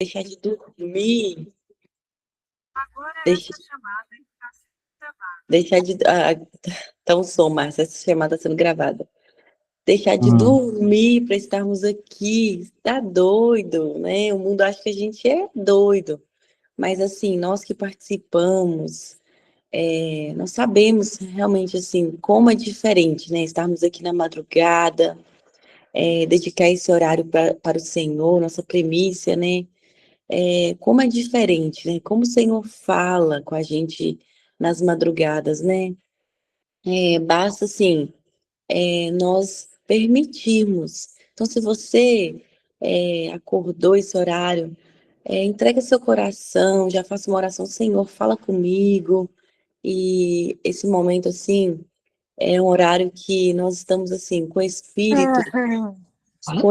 deixar de dormir, Agora deixa, essa chamada está sendo gravada. deixar de. Tá um som, Márcia, essa chamada está sendo gravada. Deixar de Hum. dormir para estarmos aqui. Tá doido, né? O mundo acha que a gente é doido. Mas, assim, nós que participamos, nós sabemos realmente, assim, como é diferente, né? Estarmos aqui na madrugada, dedicar esse horário para o Senhor, nossa primícia, né? Como é diferente, né? Como o Senhor fala com a gente nas madrugadas, né? Basta, assim, nós permitirmos. Então, se você acordou esse horário, entrega seu coração, já faça uma oração, Senhor, fala comigo. E esse momento, assim, é um horário que nós estamos, assim, com o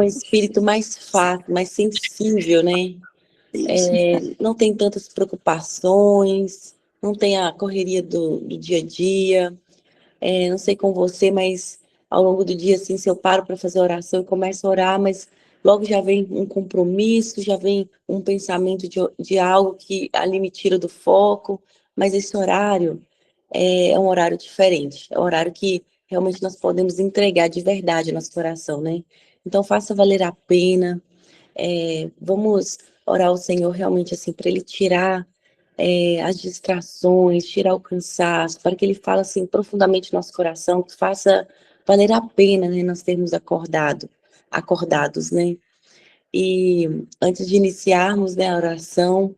espírito mais fácil, mais sensível, né? Não tem tantas preocupações, não tem a correria do dia a dia. Não sei com você, mas ao longo do dia, assim, se eu paro para fazer oração e começo a orar, mas logo já vem um compromisso, já vem um pensamento de algo que ali me tira do foco, mas esse horário é um horário diferente, é um horário que realmente nós podemos entregar de verdade nosso coração, né? Então faça valer a pena, vamos orar ao Senhor realmente assim, para Ele tirar as distrações, tirar o cansaço, para que Ele fale assim profundamente no nosso coração, que faça valer a pena, né, nós termos acordados, né? E antes de iniciarmos, né, a oração,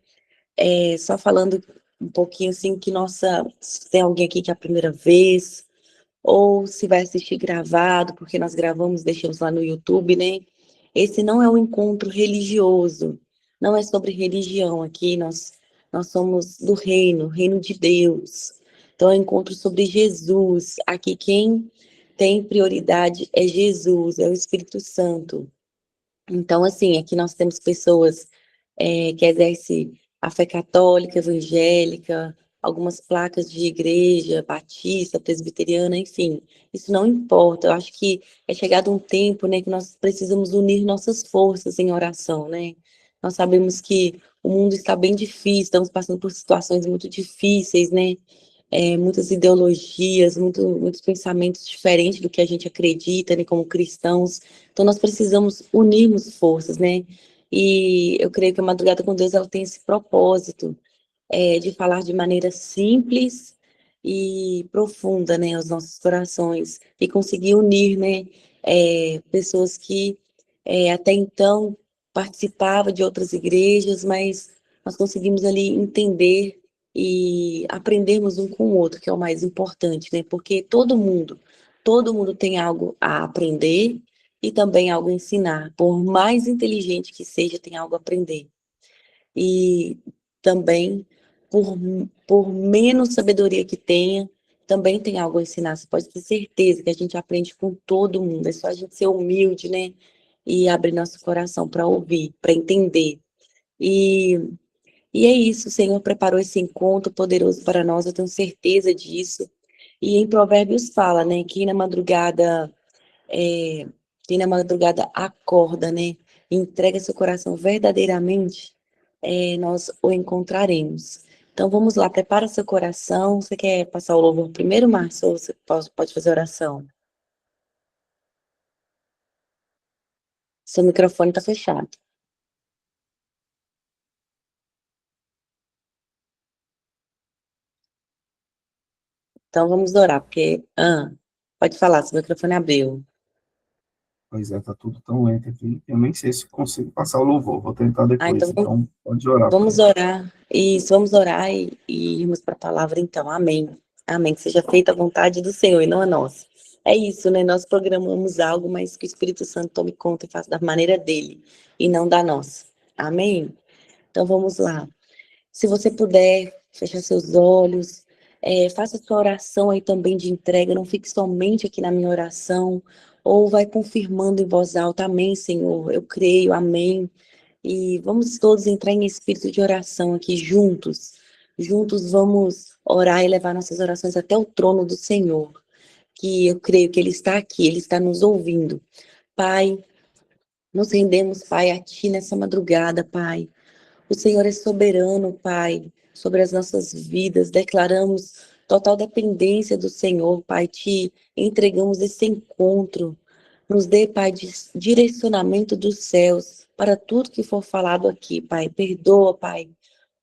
só falando um pouquinho assim que se tem alguém aqui que é a primeira vez, ou se vai assistir gravado, porque nós gravamos, deixamos lá no YouTube, né? Esse não é um encontro religioso, não é sobre religião aqui, nós somos do reino de Deus. Então é um encontro sobre Jesus. Aqui quem tem prioridade é Jesus, é o Espírito Santo. Então, assim, aqui nós temos pessoas que exercem a fé católica, evangélica, algumas placas de igreja, batista, presbiteriana, enfim, isso não importa. Eu acho que é chegado um tempo, né, que nós precisamos unir nossas forças em oração, né? Nós sabemos que o mundo está bem difícil, estamos passando por situações muito difíceis, né? Muitas ideologias, muitos pensamentos diferentes do que a gente acredita, né, como cristãos. Então, nós precisamos unirmos forças, né? E eu creio que a Madrugada com Deus ela tem esse propósito de falar de maneira simples e profunda, né, os nossos corações e conseguir unir, né, pessoas que até então participavam de outras igrejas, mas nós conseguimos ali entender e aprendermos um com o outro, que é o mais importante, né? Porque todo mundo tem algo a aprender e também algo a ensinar. Por mais inteligente que seja, tem algo a aprender. E também, por, por menos sabedoria que tenha, também tem algo a ensinar. Você pode ter certeza que a gente aprende com todo mundo. É só a gente ser humilde, né? E abrir nosso coração para ouvir, para entender. E, e é isso, o Senhor preparou esse encontro poderoso para nós, eu tenho certeza disso. E em Provérbios fala, né? É, quem na madrugada acorda, né? Entrega seu coração verdadeiramente, nós o encontraremos. Então vamos lá, prepara seu coração. Você quer passar o louvor primeiro, Márcio, ou você pode fazer oração? Seu microfone está fechado. Então vamos orar, porque. Pode falar, seu microfone abriu. Pois é, tá tudo tão lento aqui. Eu nem sei se consigo passar o louvor. Vou tentar depois. Então Então, pode orar, vamos pai. orar. Isso, vamos orar e irmos para a palavra, então. Amém. Amém. Que seja feita a vontade do Senhor e não a nossa. É isso, né? Nós programamos algo, mas que o Espírito Santo tome conta e faça da maneira dele e não da nossa. Amém? Então vamos lá. Se você puder, fechar seus olhos, faça sua oração aí também de entrega, não fique somente aqui na minha oração, ou vai confirmando em voz alta, amém, Senhor, eu creio, amém. E vamos todos entrar em espírito de oração aqui juntos. Juntos vamos orar e levar nossas orações até o trono do Senhor, que eu creio que Ele está aqui, Ele está nos ouvindo. Pai, nos rendemos, Pai, a Ti nessa madrugada, Pai. O Senhor é soberano, Pai, sobre as nossas vidas. Declaramos total dependência do Senhor, Pai. Te entregamos esse encontro. Nos dê, Pai, direcionamento dos céus para tudo que for falado aqui, Pai. Perdoa, Pai,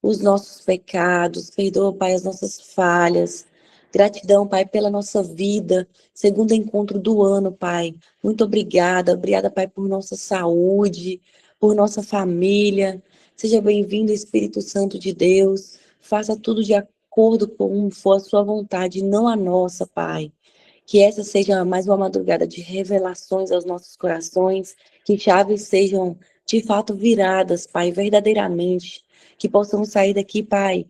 os nossos pecados. Perdoa, Pai, as nossas falhas. Gratidão, Pai, pela nossa vida. Segundo encontro do ano, Pai. Muito obrigada. Obrigada, Pai, por nossa saúde, por nossa família. Seja bem-vindo, Espírito Santo de Deus. Faça tudo de acordo com como for a sua vontade, não a nossa, Pai. Que essa seja mais uma madrugada de revelações aos nossos corações, que chaves sejam de fato viradas, Pai, verdadeiramente. Que possamos sair daqui, Pai,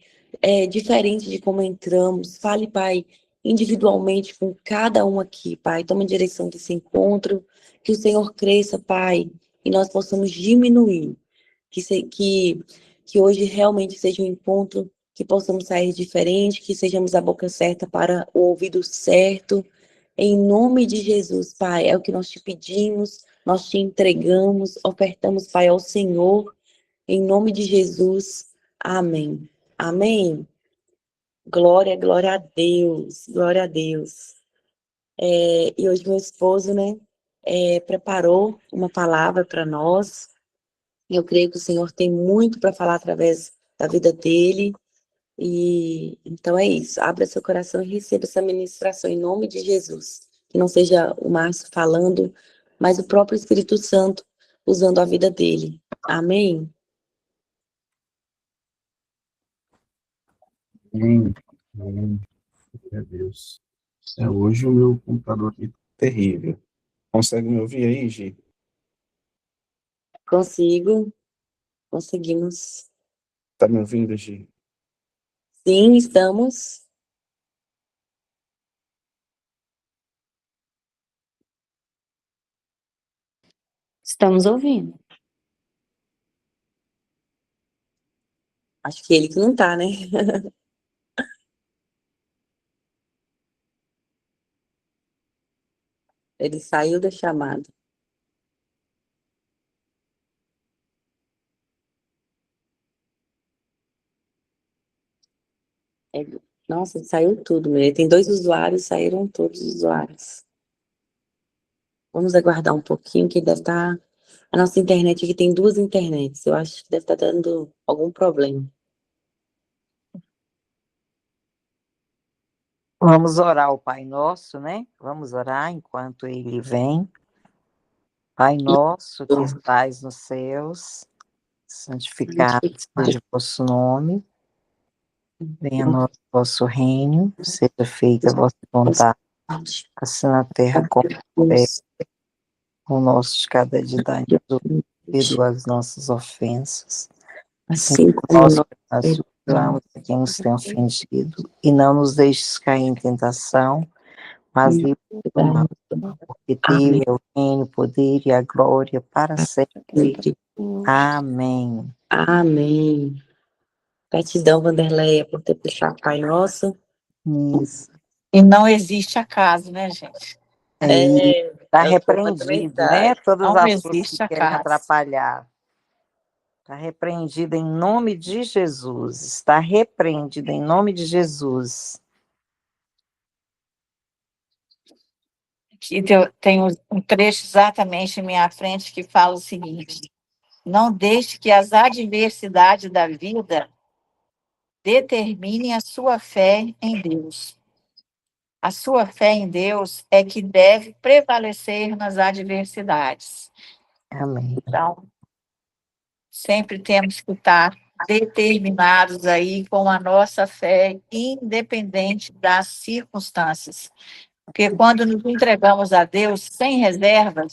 diferente de como entramos. Fale, Pai, individualmente com cada um aqui, Pai. Tome a direção desse encontro. Que o Senhor cresça, Pai, e nós possamos diminuir. Que hoje realmente seja um encontro que possamos sair diferente, que sejamos a boca certa para o ouvido certo. Em nome de Jesus, Pai, é o que nós te pedimos, nós te entregamos, ofertamos, Pai, ao Senhor. Em nome de Jesus. Amém. Amém. Glória, glória a Deus. Glória a Deus. E hoje meu esposo, né, preparou uma palavra para nós. Eu creio que o Senhor tem muito para falar através da vida dele. E então é isso. Abra seu coração e receba essa ministração em nome de Jesus. Que não seja o Márcio falando, mas o próprio Espírito Santo usando a vida dele. Amém? Amém. Amém. Glória a Deus. Hoje o meu computador aqui tá terrível. Consegue me ouvir aí, Gi? Consigo. Conseguimos. Tá me ouvindo, Gi? Sim, estamos. Estamos ouvindo. Acho que ele que não tá, né? Ele saiu da chamada. Nossa, saiu tudo, ele tem 2 usuários, saíram todos os usuários. Vamos aguardar um pouquinho, que deve estar... A nossa internet aqui tem 2 internets, eu acho que deve estar dando algum problema. Vamos orar o Pai Nosso, né? Vamos orar enquanto ele vem. Pai nosso que estais nos céus, santificado seja o vosso nome, venha a nós o vosso reino, seja feita a vossa vontade, assim na terra como no céu. O nosso de cada dia dá-nos hoje, perdoa as nossas ofensas, Assim como nós nós perdoamos a quem nos tem ofendido, e não nos deixes cair em tentação, mas livra-nos do mal, porque teu é o reino, o poder e a glória para sempre. Amém. Amém. Gratidão, Vanderleia, por ter puxado Pai Nosso. Isso. E não existe acaso, né, gente? Está É o que eu vou também repreendido, né? estar. Todas Não as coisas existe que querem acaso. atrapalhar. Está repreendido em nome de Jesus. Está repreendido em nome de Jesus. Aqui tem um trecho exatamente em minha frente que fala o seguinte: não deixe que as adversidades da vida determinem a sua fé em Deus. A sua fé em Deus é que deve prevalecer nas adversidades. Amém. Então, sempre temos que estar determinados aí com a nossa fé, independente das circunstâncias. Porque quando nos entregamos a Deus sem reservas,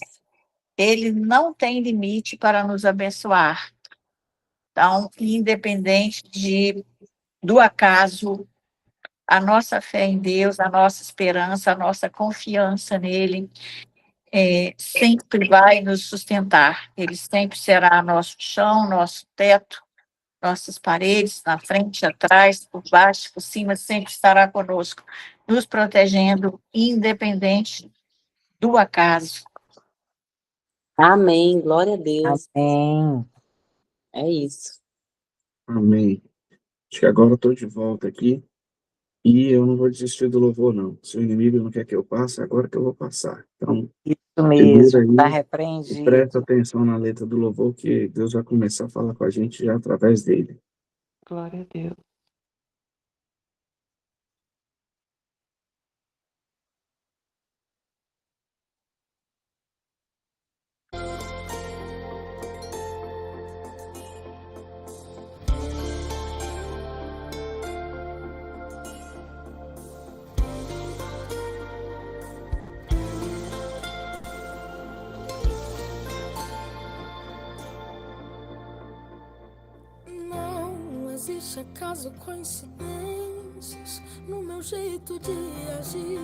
Ele não tem limite para nos abençoar. Então, independente do acaso, a nossa fé em Deus, a nossa esperança, a nossa confiança nele, sempre vai nos sustentar. Ele sempre será nosso chão, nosso teto, nossas paredes, na frente, atrás, por baixo, por cima, sempre estará conosco, nos protegendo, independente do acaso. Amém. Glória a Deus. Amém. É isso. Amém. Acho que agora eu estou de volta aqui e eu não vou desistir do louvor, não. Se o inimigo não quer que eu passe, é agora que eu vou passar. Então, Isso segura mesmo, está aí e repreendido. presta atenção na letra do louvor, que Deus vai começar a falar com a gente já através dele. Glória a Deus. Não existe acaso, coincidências no meu jeito de agir.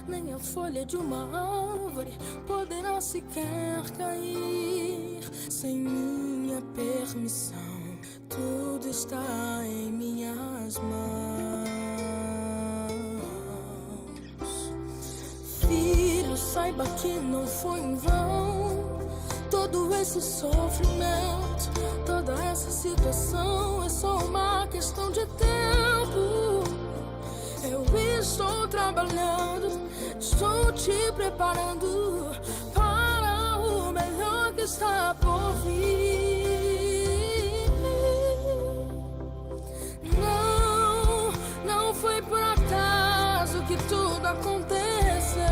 Nem a folha de uma árvore poderá sequer cair sem minha permissão. Tudo está em minhas mãos. Filho, saiba que não foi em vão todo esse sofrimento, toda essa situação é só uma questão de tempo. Eu estou trabalhando, estou te preparando para o melhor que está por vir. Não foi por acaso que tudo aconteceu,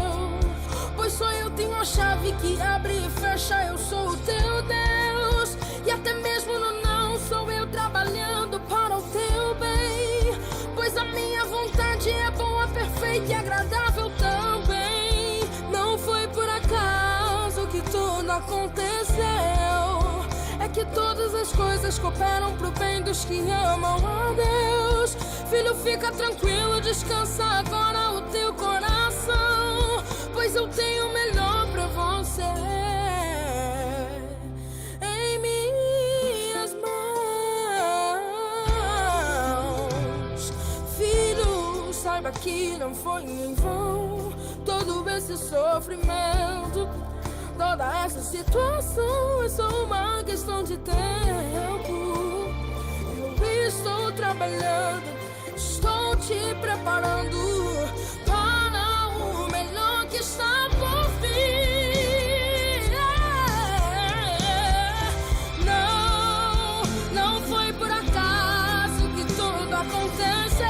pois só eu tenho a chave que abre e fecha. Eu sou o teu Deus, e até mesmo no não sou eu trabalhando para o teu bem, pois a minha vontade é boa, perfeita e agradável também. Não foi por acaso que tudo aconteceu, é que todas as coisas cooperam pro bem dos que amam a Deus. Filho, fica tranquilo, descansa agora o teu coração, pois eu tenho o melhor pra você em minhas mãos. Filho, saiba que não foi em vão todo esse sofrimento, toda essa situação é só uma questão de tempo. Eu estou trabalhando, estou te preparando para o melhor que está por vir. Não foi por acaso que tudo aconteceu,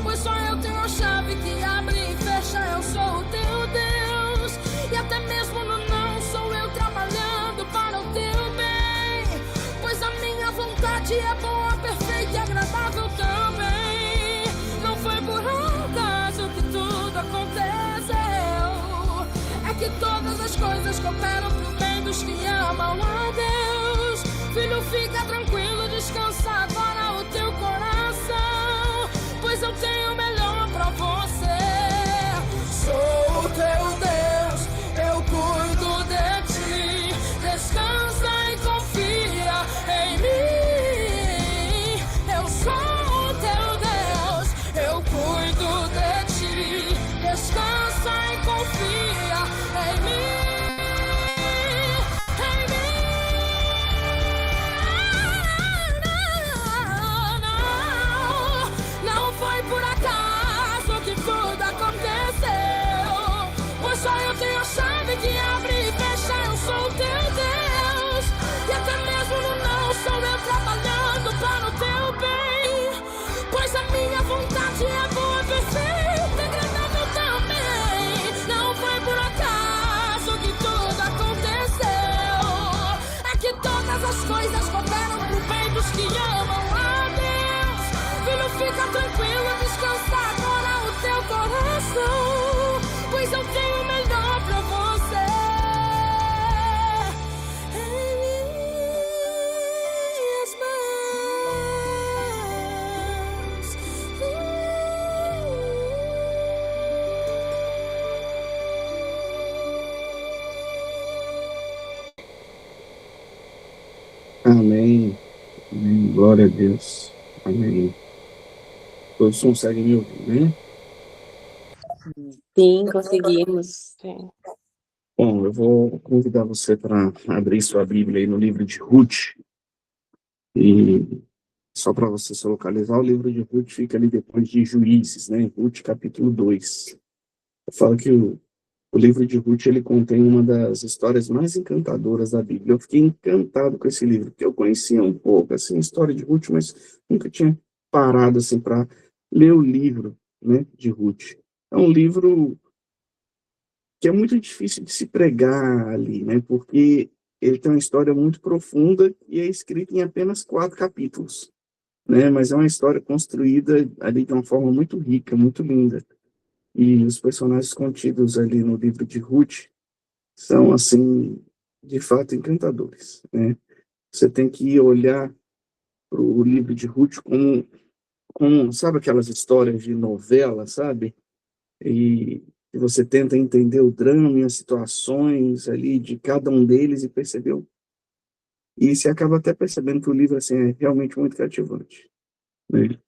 pois só eu tenho a chave que abre e fecha. Eu sou o teu Deus, e até mesmo no não sou eu trabalhando para o teu bem, pois a minha vontade é boa, perfeita e agradável também. Não foi por acaso que tudo aconteceu, é que todas as coisas cooperam pro bem dos que amam a Deus. Filho, fica tranquilo, descansa agora o teu coração, pois eu tenho o melhor pra você. Sou o teu Deus, eu cuido de ti, descansa e confia em mim. Eu sou o teu Deus, eu cuido de ti, descansa e confia em mim. Não foi por acaso que tudo aconteceu, pois só eu tenho a chave que abre e fecha. Eu sou o teu Deus, e até mesmo no não sou eu trabalhando para o teu bem, pois a minha vontade é boa, perfeita e agradável também. Não foi por acaso que tudo aconteceu, é que todas as coisas cooperam pro bem dos que amam a Deus. Filho, fica tranquilo, descansa agora o teu coração, pois eu tenho o melhor pra você em minhas mãos. Amém. Amém. Glória a Deus. Amém. Todos conseguem me ouvir, né? Sim, conseguimos. Sim. Bom, eu vou convidar você para abrir sua Bíblia aí no livro de Ruth. E Só para você se localizar, o livro de Ruth fica ali depois de Juízes, né? Ruth, capítulo 2. Eu falo que o livro de Ruth, ele contém uma das histórias mais encantadoras da Bíblia. Eu fiquei encantado com esse livro, porque eu conhecia um pouco, assim, a história de Ruth, mas nunca tinha parado, assim, para ler o livro, né, de Ruth. É um livro que é muito difícil de se pregar ali, né, porque ele tem uma história muito profunda e é escrito em apenas 4 capítulos, né, mas é uma história construída ali de uma forma muito rica, muito linda. E os personagens contidos ali no livro de Ruth são, assim, de fato encantadores, né? Você tem que olhar para o livro de Ruth como, sabe aquelas histórias de novela, sabe? E você tenta entender o drama e as situações ali de cada um deles e percebeu. E você acaba até percebendo que o livro, assim, é realmente muito cativante, né?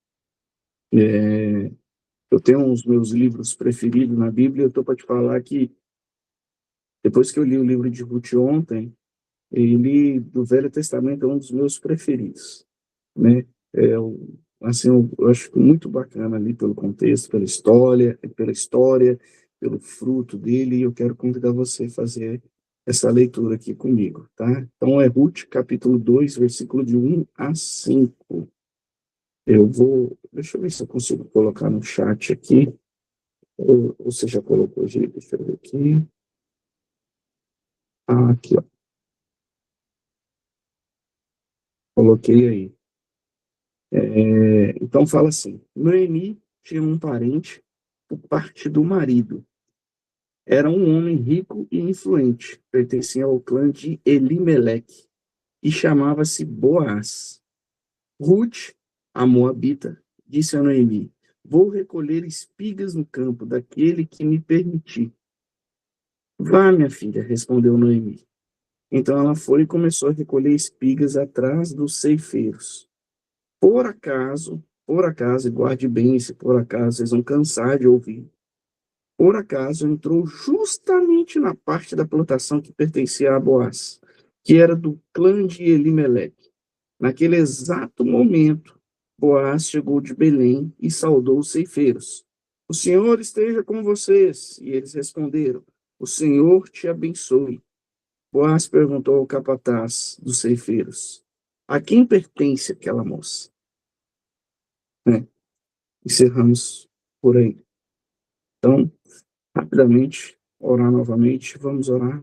Eu tenho uns meus livros preferidos na Bíblia, eu estou para te falar que depois que eu li o livro de Ruth ontem, ele, do Velho Testamento, é um dos meus preferidos, né? Assim, eu acho muito bacana ali pelo contexto, pela história, pelo fruto dele, e eu quero convidar você a fazer essa leitura aqui comigo, tá? Então, é Ruth, capítulo 2, versículo de 1 a 5. Deixa eu ver se eu consigo colocar no chat aqui, ou você já colocou, gente? Deixa eu ver aqui. Aqui, ó. Coloquei aí. Então fala assim: Noemi tinha um parente por parte do marido. Era um homem rico e influente, pertencia ao clã de Elimeleque e chamava-se Boaz. Ruth, a moabita, disse a Noemi: vou recolher espigas no campo daquele que me permitir. Vá, minha filha, respondeu Noemi. Então ela foi e começou a recolher espigas atrás dos ceifeiros. Por acaso, e guarde bem se por acaso vocês vão cansar de ouvir, por acaso entrou justamente na parte da plantação que pertencia a Boaz, que era do clã de Elimeleque. Naquele exato momento, Boaz chegou de Belém e saudou os ceifeiros. O Senhor esteja com vocês. E eles responderam: o Senhor te abençoe. Boaz perguntou ao capataz dos ceifeiros: a quem pertence aquela moça? Encerramos por aí. Então, rapidamente, orar novamente. Vamos orar.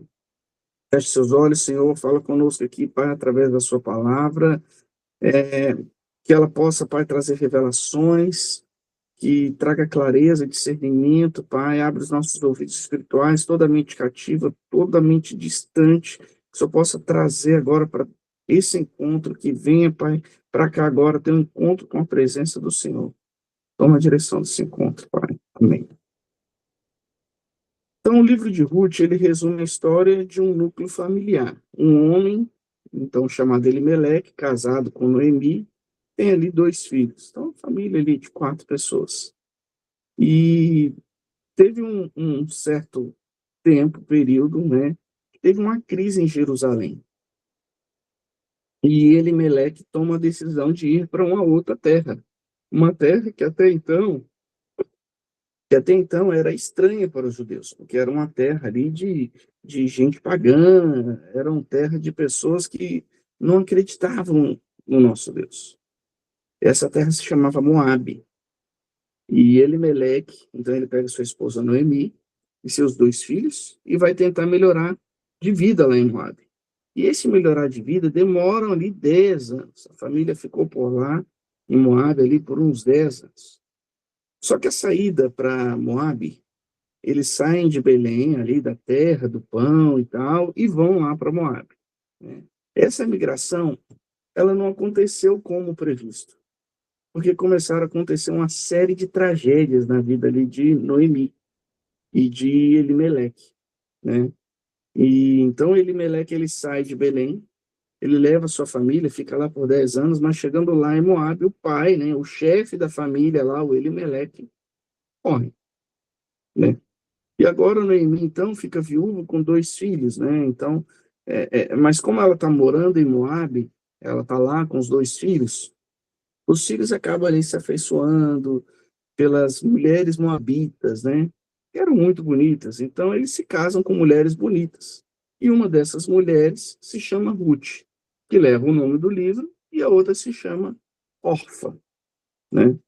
Feche seus olhos, Senhor, fala conosco aqui, Pai, através da sua palavra, que ela possa, Pai, trazer revelações, que traga clareza, discernimento, Pai, abre os nossos ouvidos espirituais, toda a mente cativa, toda a mente distante, que só possa trazer agora para esse encontro, que venha, Pai, para cá agora, ter um encontro com a presença do Senhor. Toma a direção desse encontro, Pai. Amém. Então, o livro de Ruth, ele resume a história de um núcleo familiar. Um homem, então chamado Elimeleque, casado com Noemi, tem ali 2 filhos. Então, família ali de 4 pessoas. E teve um certo período, né, teve uma crise em Jerusalém. E Elimeleque toma a decisão de ir para uma outra terra. Uma terra que até então era estranha para os judeus, porque era uma terra ali de gente pagã, era uma terra de pessoas que não acreditavam no nosso Deus. Essa terra se chamava Moabe. E Elimeleque, então ele pega sua esposa Noemi e seus 2 filhos e vai tentar melhorar de vida lá em Moabe. E esse melhorar de vida demora ali 10 anos. A família ficou por lá, em Moabe, ali por uns 10 anos. Só que a saída para Moabe, eles saem de Belém, ali da terra do pão e tal, e vão lá para Moabe, né? Essa migração, ela não aconteceu como previsto, porque começaram a acontecer uma série de tragédias na vida ali de Noemi e de Elimeleque, né? E então Elimeleque, ele sai de Belém, ele leva sua família, fica lá por 10 anos, mas chegando lá em Moabe, o pai, né, o chefe da família lá, o Elimeleque, morre, né? E agora Noemi, então, fica viúva com 2 filhos, né? Então, mas como ela está morando em Moabe, ela está lá com os 2 filhos, os filhos acabam ali se afeiçoando pelas mulheres moabitas, né? Que eram muito bonitas. Então, eles se casam com mulheres bonitas. E uma dessas mulheres se chama Ruth, que leva o nome do livro, e a outra se chama Orfa, né?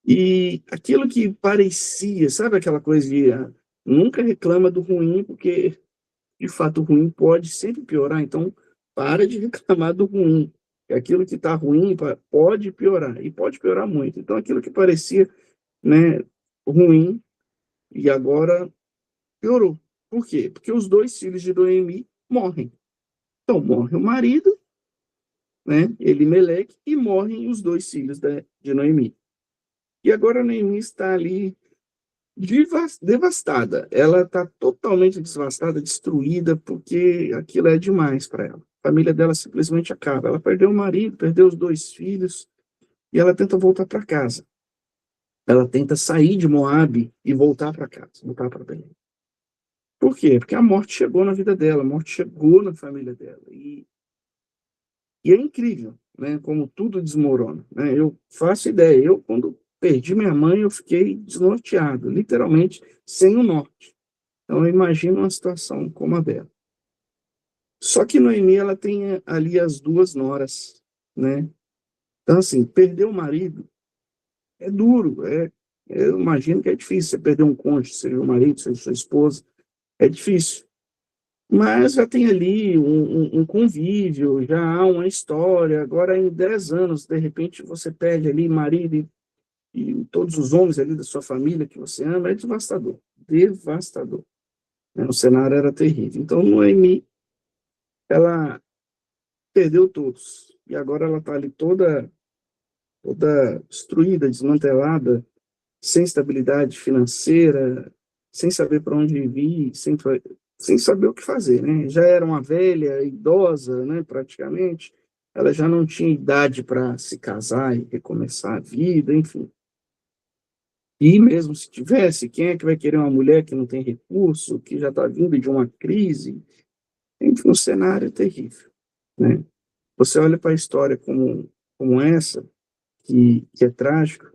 E aquilo que parecia, sabe aquela coisa de nunca reclama do ruim, porque de fato o ruim pode sempre piorar, então para de reclamar do ruim. Aquilo que está ruim pode piorar, e pode piorar muito. Então aquilo que parecia, né, ruim, e agora piorou. Por quê? Porque os dois filhos de Noemi morrem. Então morre o marido, né, Elimeleque, e morrem os dois filhos de Noemi. E agora a Noemi está ali devastada. Ela está totalmente devastada, destruída, porque aquilo é demais para ela. A família dela simplesmente acaba. Ela perdeu o marido, perdeu os dois filhos, e ela tenta voltar para casa. Ela tenta sair de Moabe e voltar para casa, voltar para Belém. Por quê? Porque a morte chegou na vida dela, a morte chegou na família dela. E é incrível, né, como tudo desmorona, né? Eu faço ideia, eu quando perdi minha mãe, eu fiquei desnorteado, literalmente sem o norte. Então, eu imagino uma situação como a dela. Só que Noemi, ela tem ali as duas noras, né? Então, assim, perder o marido é duro, eu imagino que é difícil. Você perder um cônjuge, seja o marido, seja sua esposa, é difícil. Mas já tem ali um convívio, já há uma história. Agora, em 10 anos, de repente, você perde ali marido e todos os homens ali da sua família que você ama, é devastador, devastador. O cenário era terrível. Então, Noemi, ela perdeu todos, e agora ela está ali toda destruída, desmantelada, sem estabilidade financeira, sem saber para onde ir, sem saber o que fazer, né? Já era uma velha, idosa, né, praticamente, ela já não tinha idade para se casar e recomeçar a vida, enfim. E mesmo se tivesse, quem é que vai querer uma mulher que não tem recurso, que já está vindo de uma crise? Enfim, um cenário terrível, né? Você olha para a história como essa, que é trágica,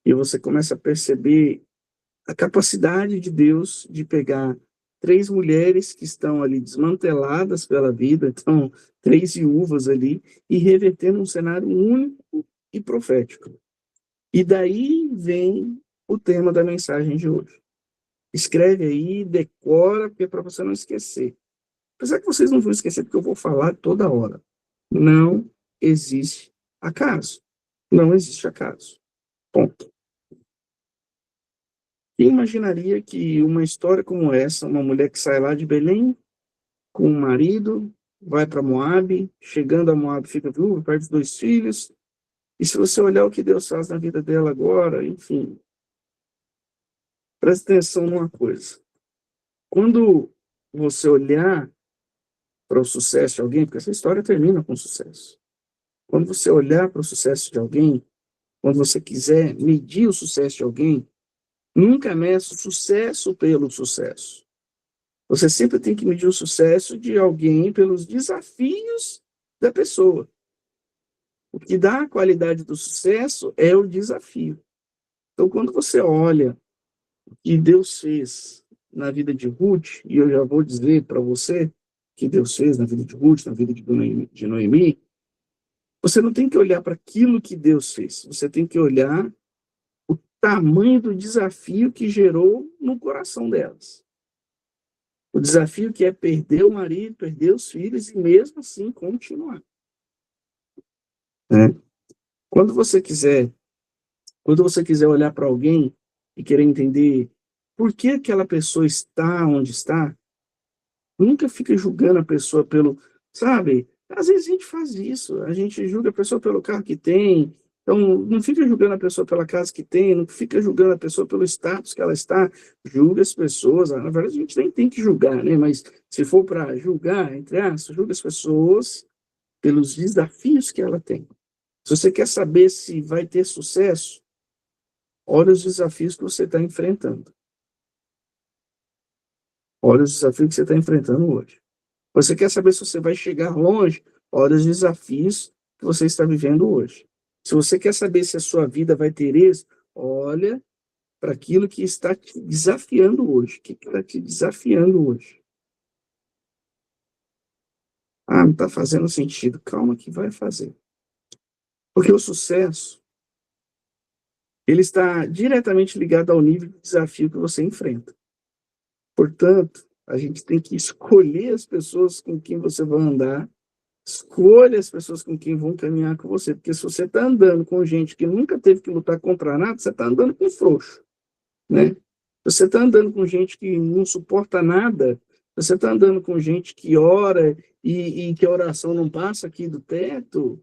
e você começa a perceber a capacidade de Deus de pegar 3 mulheres que estão ali desmanteladas pela vida, então 3 viúvas ali, e reverter num cenário único e profético. E daí vem o tema da mensagem de hoje. Escreve aí, decora, porque é para você não esquecer. Apesar que vocês não vão esquecer, porque eu vou falar toda hora. Não existe acaso. Não existe acaso. Ponto. Quem imaginaria que uma história como essa, uma mulher que sai lá de Belém com um marido, vai para Moabe, chegando a Moabe fica viúva, perde os 2 filhos, e se você olhar o que Deus faz na vida dela agora, enfim, presta atenção numa coisa. Quando você olhar para o sucesso de alguém, porque essa história termina com sucesso. Quando você olhar para o sucesso de alguém, quando você quiser medir o sucesso de alguém, nunca meça o sucesso pelo sucesso. Você sempre tem que medir o sucesso de alguém pelos desafios da pessoa. O que dá a qualidade do sucesso é o desafio. Então, quando você olha o que Deus fez na vida de Ruth, e eu já vou dizer para você que Deus fez na vida de Ruth, na vida de Noemi, você não tem que olhar para aquilo que Deus fez, você tem que olhar o tamanho do desafio que gerou no coração delas. O desafio que é perder o marido, perder os filhos e mesmo assim continuar. Né? Quando você quiser olhar para alguém e querer entender por que aquela pessoa está onde está, nunca fica julgando a pessoa pelo, sabe? Às vezes a gente faz isso, a gente julga a pessoa pelo carro que tem, então não fica julgando a pessoa pela casa que tem, não fica julgando a pessoa pelo status que ela está, julga as pessoas, na verdade a gente nem tem que julgar, né? Mas se for para julgar, entre aspas, julga as pessoas pelos desafios que ela tem. Se você quer saber se vai ter sucesso, olha os desafios que você está enfrentando. Olha os desafios que você está enfrentando hoje. Você quer saber se você vai chegar longe? Olha os desafios que você está vivendo hoje. Se você quer saber se a sua vida vai ter êxito, olha para aquilo que está te desafiando hoje. O que está te desafiando hoje? Ah, não está fazendo sentido. Calma que vai fazer. Porque o sucesso, ele está diretamente ligado ao nível de desafio que você enfrenta. Portanto, a gente tem que escolher as pessoas com quem você vai andar, escolha as pessoas com quem vão caminhar com você, porque se você está andando com gente que nunca teve que lutar contra nada, você está andando com frouxo, né? Se você está andando com gente que não suporta nada, você está andando com gente que ora e que a oração não passa aqui do teto,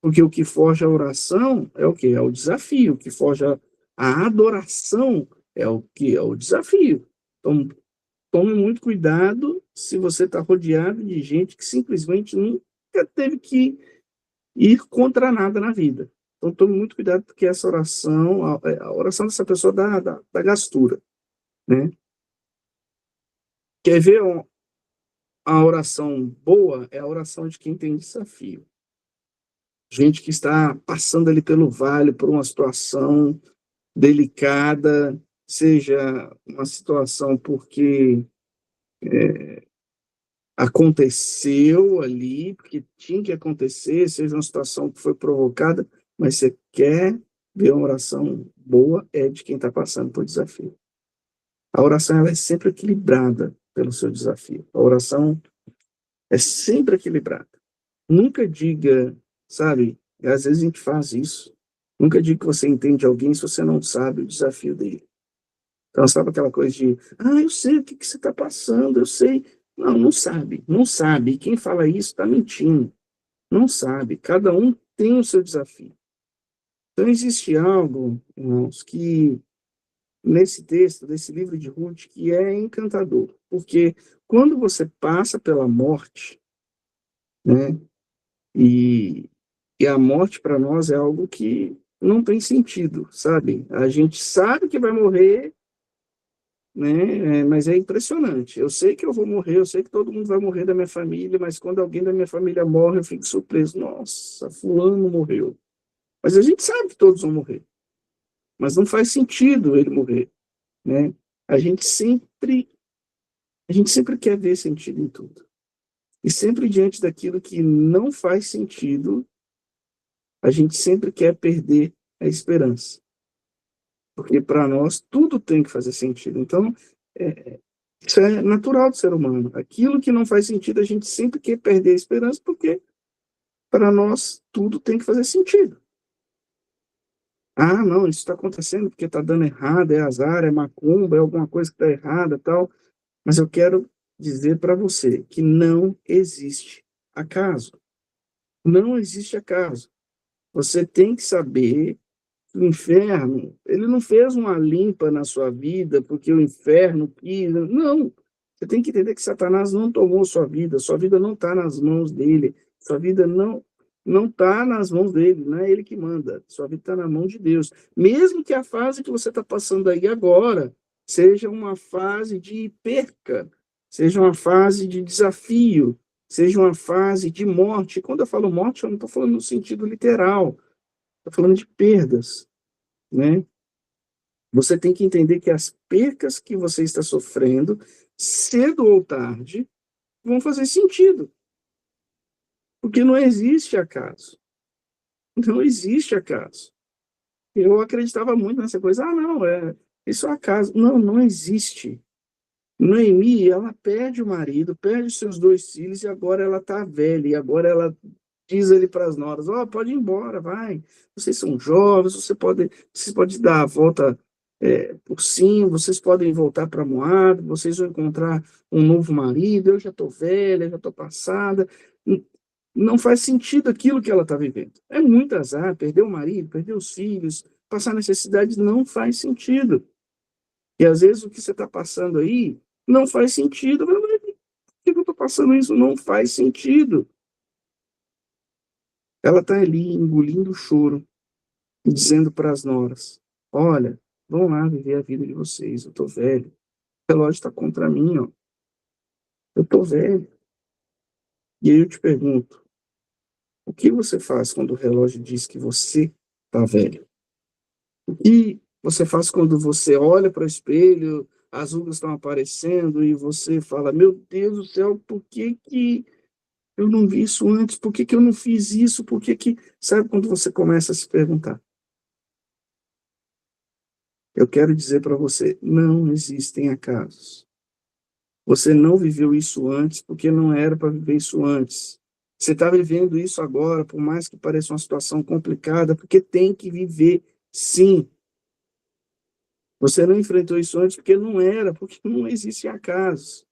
porque o que forja a oração é o quê? É o desafio. O que forja a adoração é o que? É o desafio. Então, tome muito cuidado se você está rodeado de gente que simplesmente nunca teve que ir contra nada na vida. Então, tome muito cuidado, porque essa oração, a oração dessa pessoa dá gastura, né? Quer ver a oração boa? É a oração de quem tem desafio. Gente que está passando ali pelo vale, por uma situação delicada, seja uma situação porque aconteceu ali, porque tinha que acontecer, seja uma situação que foi provocada, mas você quer ver uma oração boa, é de quem está passando por desafio. A oração ela é sempre equilibrada pelo seu desafio. A oração é sempre equilibrada. Nunca diga, sabe, às vezes a gente faz isso, nunca diga que você entende alguém se você não sabe o desafio dele. Então, sabe aquela coisa de, eu sei o que você está passando, eu sei. Não, não sabe, não sabe. E quem fala isso está mentindo. Não sabe. Cada um tem o seu desafio. Então, existe algo, irmãos, que nesse texto, desse livro de Ruth, que é encantador. Porque quando você passa pela morte, né, e a morte para nós é algo que não tem sentido, sabe? A gente sabe que vai morrer, né? Mas é impressionante. Eu sei que eu vou morrer, eu sei que todo mundo vai morrer da minha família, mas quando alguém da minha família morre, eu fico surpreso. Nossa, fulano morreu. Mas a gente sabe que todos vão morrer. Mas não faz sentido ele morrer, né? A gente sempre quer ver sentido em tudo. E sempre diante daquilo que não faz sentido, a gente sempre quer perder a esperança. Porque para nós tudo tem que fazer sentido. Então, isso é natural do ser humano. Aquilo que não faz sentido, a gente sempre quer perder a esperança, porque para nós tudo tem que fazer sentido. Ah, não, isso está acontecendo porque está dando errado, é azar, é macumba, é alguma coisa que está errada, tal. Mas eu quero dizer para você que não existe acaso. Não existe acaso. Você tem que saber que o inferno, ele não fez uma limpa na sua vida porque o inferno quis. Não. Você tem que entender que Satanás não tomou sua vida não está nas mãos dele, sua vida não está nas mãos dele, não é ele que manda, sua vida está na mão de Deus. Mesmo que a fase que você está passando aí agora seja uma fase de perca, seja uma fase de desafio, seja uma fase de morte. Quando eu falo morte, eu não estou falando no sentido literal, estou falando de perdas, né? Você tem que entender que as percas que você está sofrendo, cedo ou tarde, vão fazer sentido. Porque não existe acaso. Não existe acaso. Eu acreditava muito nessa coisa. Não, isso é acaso. Não, não existe. Noemi, ela perde o marido, perde os seus 2 filhos, e agora ela está velha, e agora ela diz ali para as noras, pode ir embora, vai. Vocês são jovens, vocês podem dar a volta por cima, vocês podem voltar para Moab, vocês vão encontrar um novo marido, eu já estou velha, já estou passada. Não faz sentido aquilo que ela está vivendo. É muito azar, perder o marido, perder os filhos, passar necessidade, não faz sentido. E às vezes o que você está passando aí não faz sentido. Por que eu estou passando isso? Não faz sentido. Ela está ali engolindo o choro e dizendo para as noras, olha, vão lá viver a vida de vocês, eu estou velho. O relógio está contra mim, ó. Eu estou velho. E aí eu te pergunto, O que você faz quando o relógio diz que você está velho? O que você faz quando você olha para o espelho, as rugas estão aparecendo e você fala, meu Deus do céu, por que que eu não vi isso antes? Por que que eu não fiz isso? Por que que... Sabe quando você começa a se perguntar? Eu quero dizer para você, não existem acasos. Você não viveu isso antes porque não era para viver isso antes. Você está vivendo isso agora, por mais que pareça uma situação complicada, porque tem que viver, sim. Você não enfrentou isso antes porque não era, porque não existe acaso.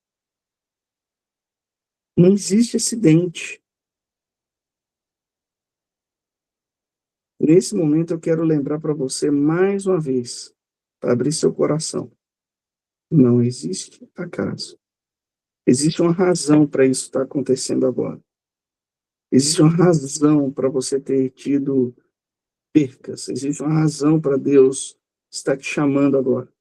Não existe acidente. Nesse momento eu quero lembrar para você mais uma vez, para abrir seu coração. Não existe acaso. Existe uma razão para isso estar acontecendo agora. Existe uma razão para você ter tido percas. Existe uma razão para Deus estar te chamando agora.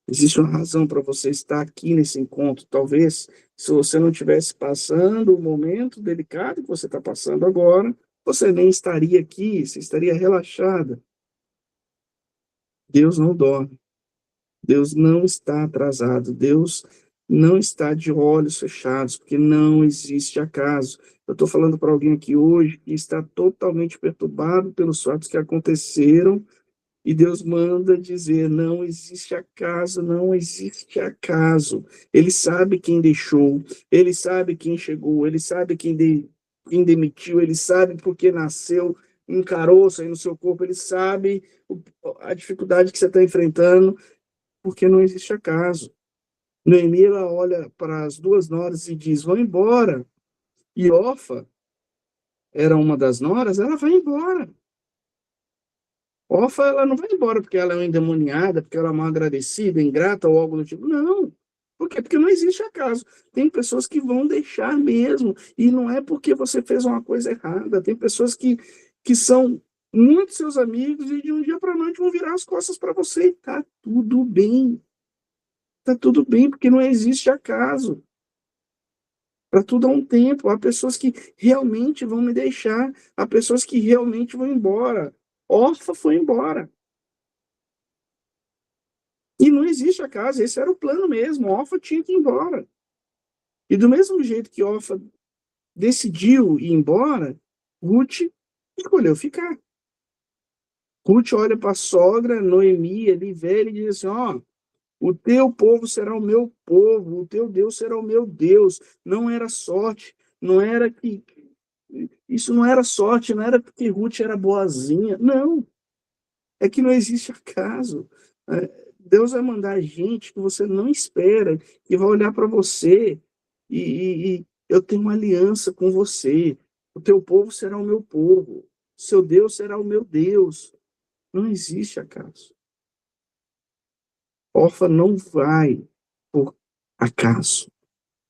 Existe uma razão para você estar aqui nesse encontro. Talvez, se você não estivesse passando o momento delicado que você está passando agora, você nem estaria aqui, você estaria relaxada. Deus não dorme. Deus não está atrasado. Deus não está de olhos fechados, porque não existe acaso. Eu estou falando para alguém aqui hoje que está totalmente perturbado pelos fatos que aconteceram, e Deus manda dizer, não existe acaso, não existe acaso. Ele sabe quem deixou, ele sabe quem chegou, ele sabe quem demitiu, ele sabe porque nasceu, encarou isso aí no seu corpo, ele sabe a dificuldade que você está enfrentando, porque não existe acaso. Noemi, ela olha para as duas noras e diz, vão embora. E Orfa era uma das noras, ela vai embora. Orfa, ela não vai embora porque ela é uma endemoniada, porque ela é mal agradecida, ingrata ou algo do tipo. Não. Por quê? Porque não existe acaso. Tem pessoas que vão deixar mesmo. E não é porque você fez uma coisa errada. Tem pessoas que são muitos seus amigos e de um dia para a noite vão virar as costas para você. E tá tudo bem. Tá tudo bem, porque não existe acaso. Para tudo há um tempo. Há pessoas que realmente vão me deixar. Há pessoas que realmente vão embora. Orfa foi embora. E não existe acaso, esse era o plano mesmo. Orfa tinha que ir embora. E do mesmo jeito que Orfa decidiu ir embora, Ruth escolheu ficar. Ruth olha para a sogra, Noemi, ali velha, e diz assim, ó, o teu povo será o meu povo, o teu Deus será o meu Deus. Não era sorte, não era que... Isso não era sorte, não era porque Ruth era boazinha. Não. É que não existe acaso. Deus vai mandar gente que você não espera, que vai olhar para você e eu tenho uma aliança com você. O teu povo será o meu povo. O seu Deus será o meu Deus. Não existe acaso. Orfa não vai por acaso.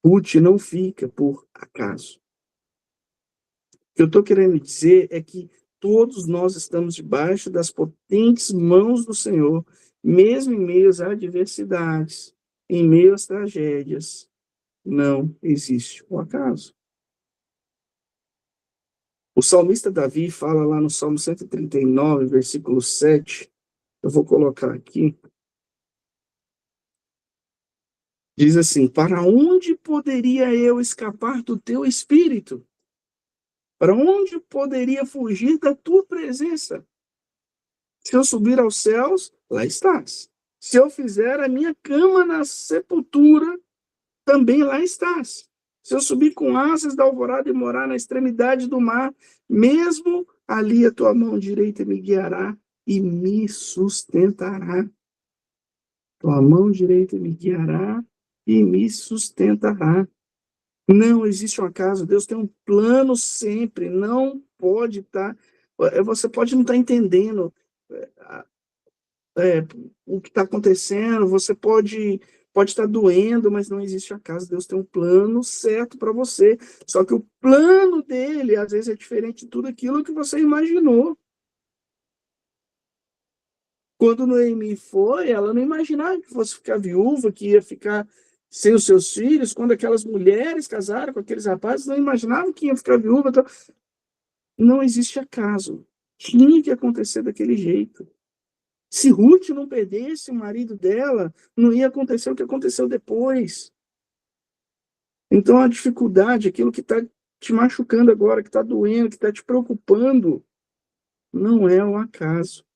Ruth não fica por acaso. O que eu estou querendo dizer é que todos nós estamos debaixo das potentes mãos do Senhor, mesmo em meio às adversidades, em meio às tragédias. Não existe o acaso. O salmista Davi fala lá no Salmo 139, versículo 7, eu vou colocar aqui, diz assim, para onde poderia eu escapar do teu espírito? Para onde poderia fugir da tua presença? Se eu subir aos céus, lá estás. Se eu fizer a minha cama na sepultura, também lá estás. Se eu subir com asas da alvorada e morar na extremidade do mar, mesmo ali a tua mão direita me guiará e me sustentará. Tua mão direita me guiará e me sustentará. Não existe um acaso, Deus tem um plano sempre, não pode estar... Você pode não estar entendendo o que está acontecendo, você pode estar doendo, mas não existe acaso, Deus tem um plano certo para você, só que o plano dele, às vezes, é diferente de tudo aquilo que você imaginou. Quando Noemi foi, ela não imaginava que fosse ficar viúva, que ia ficar sem os seus filhos. Quando aquelas mulheres casaram com aqueles rapazes, não imaginavam que ia ficar viúva. Então, não existe acaso. Tinha que acontecer daquele jeito. Se Ruth não perdesse o marido dela, não ia acontecer o que aconteceu depois. Então, a dificuldade, aquilo que está te machucando agora, que está doendo, que está te preocupando, não é um acaso.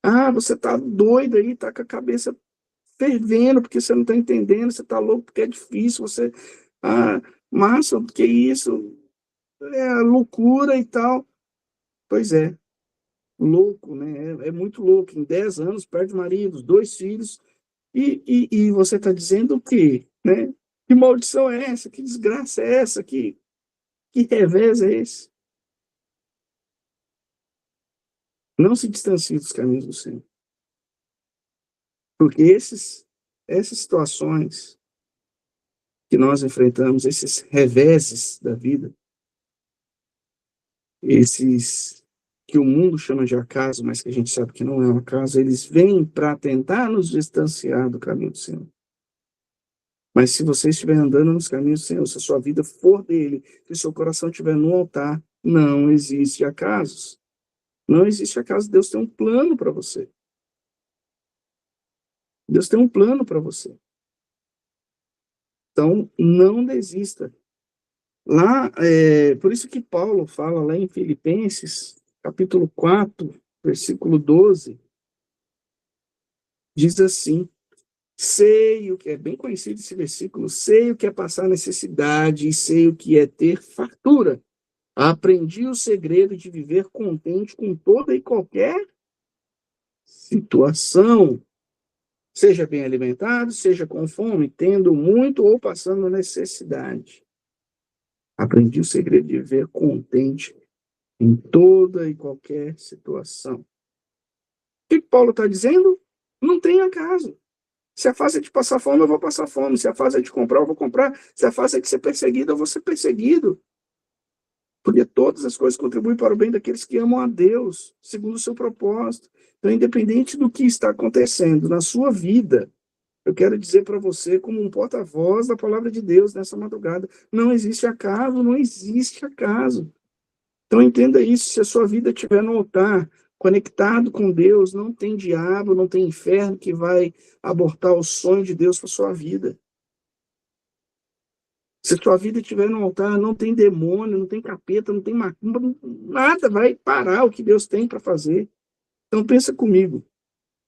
Ah, você está doido aí, está com a cabeça fervendo, porque você não está entendendo, você está louco porque é difícil, você... Ah, Márcio, que isso? É loucura e tal. Pois é, louco, né? É muito louco. Em 10 anos, perde o marido, 2 filhos, e você está dizendo o quê? Né? Que maldição é essa? Que desgraça é essa? Que revés é esse? Não se distancie dos caminhos do Senhor. Porque essas situações que nós enfrentamos, esses reveses da vida, esses que o mundo chama de acaso, mas que a gente sabe que não é um acaso, eles vêm para tentar nos distanciar do caminho do Senhor. Mas se você estiver andando nos caminhos do Senhor, se a sua vida for dele, se o seu coração estiver no altar, não existe acasos. Não existe acaso. Deus tem um plano para você. Deus tem um plano para você. Então, não desista. Lá, por isso que Paulo fala lá em Filipenses, capítulo 4, versículo 12, diz assim: sei o que é bem conhecido esse versículo, sei o que é passar necessidade e sei o que é ter fartura. Aprendi o segredo de viver contente com toda e qualquer situação. Seja bem alimentado, seja com fome, tendo muito ou passando necessidade. Aprendi o segredo de viver contente em toda e qualquer situação. O que Paulo está dizendo? Não tem acaso. Se a fase é de passar fome, eu vou passar fome. Se a fase é de comprar, eu vou comprar. Se a fase é de ser perseguido, eu vou ser perseguido. Porque todas as coisas contribuem para o bem daqueles que amam a Deus, segundo o seu propósito. Então, independente do que está acontecendo na sua vida, eu quero dizer para você, como um porta-voz da palavra de Deus nessa madrugada, não existe acaso, não existe acaso. Então, entenda isso, se a sua vida estiver no altar, conectado com Deus, não tem diabo, não tem inferno que vai abortar o sonho de Deus para sua vida. Se a sua vida estiver no altar, não tem demônio, não tem capeta, não tem macumba, nada vai parar o que Deus tem para fazer. Então, pensa comigo.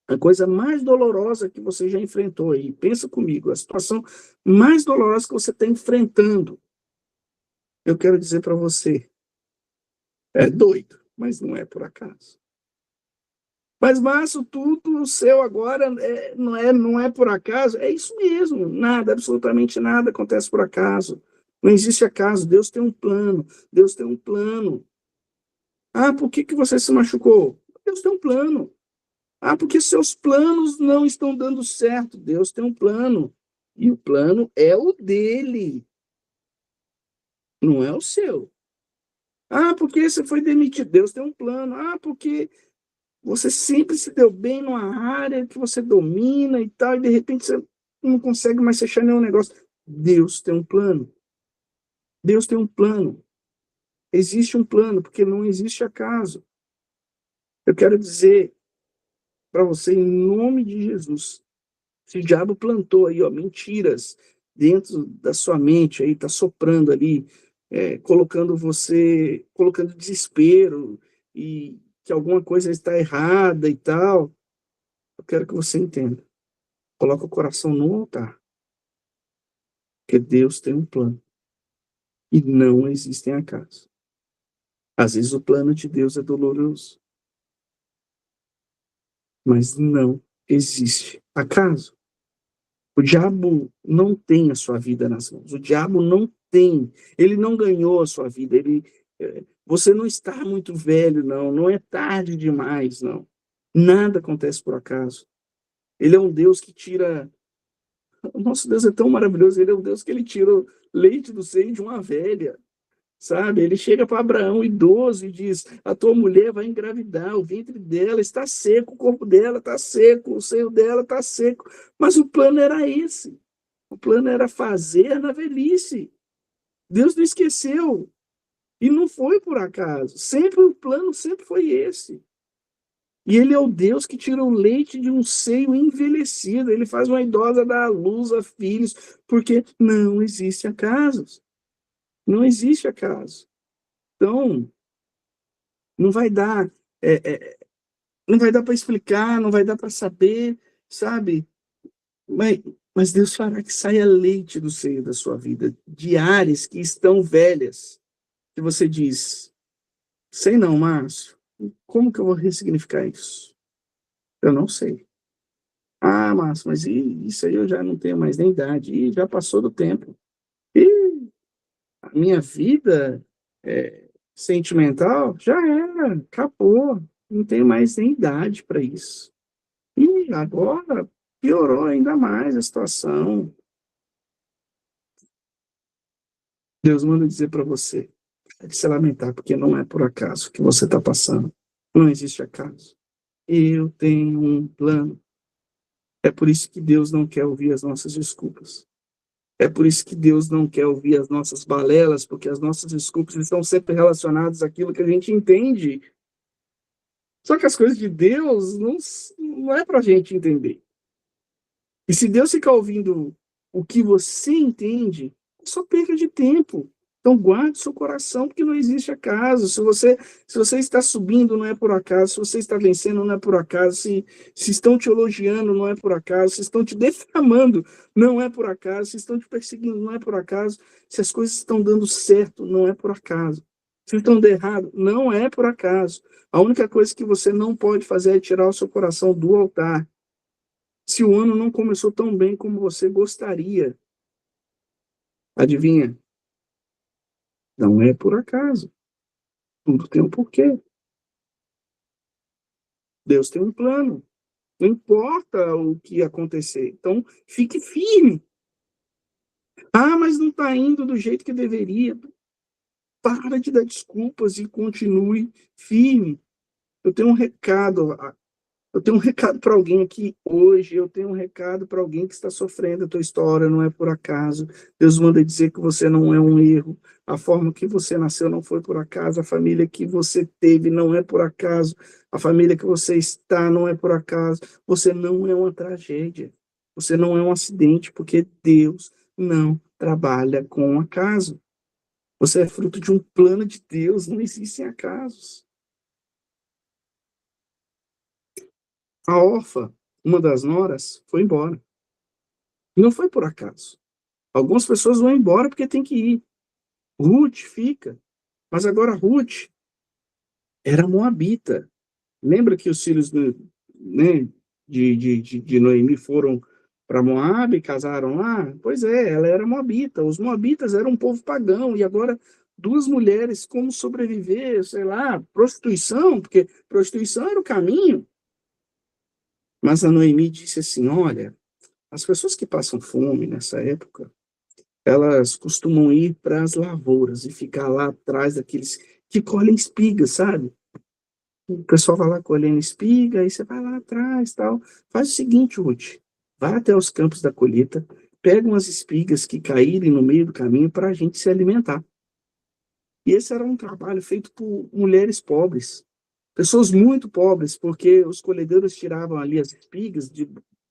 A coisa mais dolorosa que você já enfrentou aí, pensa comigo, a situação mais dolorosa que você está enfrentando, eu quero dizer para você, é doido, mas não é por acaso. Mas, Márcio, tudo seu agora não é por acaso? É isso mesmo, nada, absolutamente nada acontece por acaso. Não existe acaso, Deus tem um plano, Deus tem um plano. Ah, por que você se machucou? Deus tem um plano. Ah, porque seus planos não estão dando certo. Deus tem um plano. E o plano é o dele. Não é o seu. Ah, porque você foi demitido. Deus tem um plano. Ah, porque você sempre se deu bem numa área que você domina e tal, e de repente você não consegue mais fechar nenhum negócio. Deus tem um plano. Deus tem um plano. Existe um plano, porque não existe acaso. Eu quero dizer para você, em nome de Jesus, se o diabo plantou aí, ó, mentiras dentro da sua mente, aí tá soprando ali, colocando desespero e que alguma coisa está errada e tal, eu quero que você entenda. Coloca o coração no altar, porque Deus tem um plano e não existem acasos. Às vezes o plano de Deus é doloroso, mas não existe acaso. O diabo não tem a sua vida nas mãos. O diabo não tem. Ele não ganhou a sua vida. Você não está muito velho, não. Não é tarde demais, não. Nada acontece por acaso. Ele é um Deus que tira... O nosso Deus é tão maravilhoso. Ele é um Deus que ele tira o leite do seio de uma velha. Sabe? Ele chega para Abraão, idoso, e diz: a tua mulher vai engravidar, o ventre dela está seco, o corpo dela está seco, o seio dela está seco. Mas o plano era esse. O plano era fazer na velhice. Deus não esqueceu. E não foi por acaso. Sempre o plano sempre foi esse. E ele é o Deus que tira o leite de um seio envelhecido. Ele faz uma idosa dar à luz a filhos, porque não existe acasos. Não existe acaso. Então, não vai dar, não vai dar para explicar, não vai dar para saber, sabe? Mas Deus fará que saia leite do seio da sua vida, de áreas que estão velhas. E você diz, sei não, Márcio, como que eu vou ressignificar isso? Eu não sei. Ah, Márcio, mas isso aí eu já não tenho mais nem idade, e já passou do tempo. E a minha vida sentimental já era, acabou, não tenho mais nem idade para isso. E agora piorou ainda mais a situação. Deus manda dizer para você, de se lamentar, porque não é por acaso que você está passando. Não existe acaso. Eu tenho um plano. É por isso que Deus não quer ouvir as nossas desculpas. É por isso que Deus não quer ouvir as nossas balelas, porque as nossas desculpas estão sempre relacionadas àquilo que a gente entende. Só que as coisas de Deus não é para a gente entender. E se Deus ficar ouvindo o que você entende, é só perda de tempo. Então guarde seu coração, porque não existe acaso. Se você está subindo, não é por acaso. Se você está vencendo, não é por acaso. Se estão te elogiando, não é por acaso. Se estão te defamando, não é por acaso. Se estão te perseguindo, não é por acaso. Se as coisas estão dando certo, não é por acaso. Se estão dando errado, não é por acaso. A única coisa que você não pode fazer é tirar o seu coração do altar. Se o ano não começou tão bem como você gostaria, adivinha? Não é por acaso. Tudo tem um porquê. Deus tem um plano. Não importa o que acontecer. Então, fique firme. Ah, mas não está indo do jeito que deveria. Para de dar desculpas e continue firme. Eu tenho um recado. Eu tenho um recado para alguém aqui hoje. Eu tenho um recado para alguém que está sofrendo. A tua história não é por acaso. Deus manda dizer que você não é um erro. A forma que você nasceu não foi por acaso. A família que você teve não é por acaso. A família que você está não é por acaso. Você não é uma tragédia. Você não é um acidente, porque Deus não trabalha com acaso. Você é fruto de um plano de Deus. Não existem acasos. A órfã, uma das noras, foi embora. E não foi por acaso. Algumas pessoas vão embora porque tem que ir. Ruth fica. Mas agora Ruth era moabita. Lembra que os filhos de Noemi foram para Moabe e casaram lá? Pois é, ela era moabita. Os moabitas eram um povo pagão. E agora duas mulheres, como sobreviver? Sei lá, prostituição, porque prostituição era o caminho. Mas a Noemi disse assim, olha, as pessoas que passam fome nessa época, elas costumam ir para as lavouras e ficar lá atrás daqueles que colhem espigas, sabe? O pessoal vai lá colhendo espiga, aí você vai lá atrás, tal. Faz o seguinte, Ruth, vai até os campos da colheita, pega umas espigas que caírem no meio do caminho para a gente se alimentar. E esse era um trabalho feito por mulheres pobres. Pessoas muito pobres, porque os colhedeiros tiravam ali as espigas,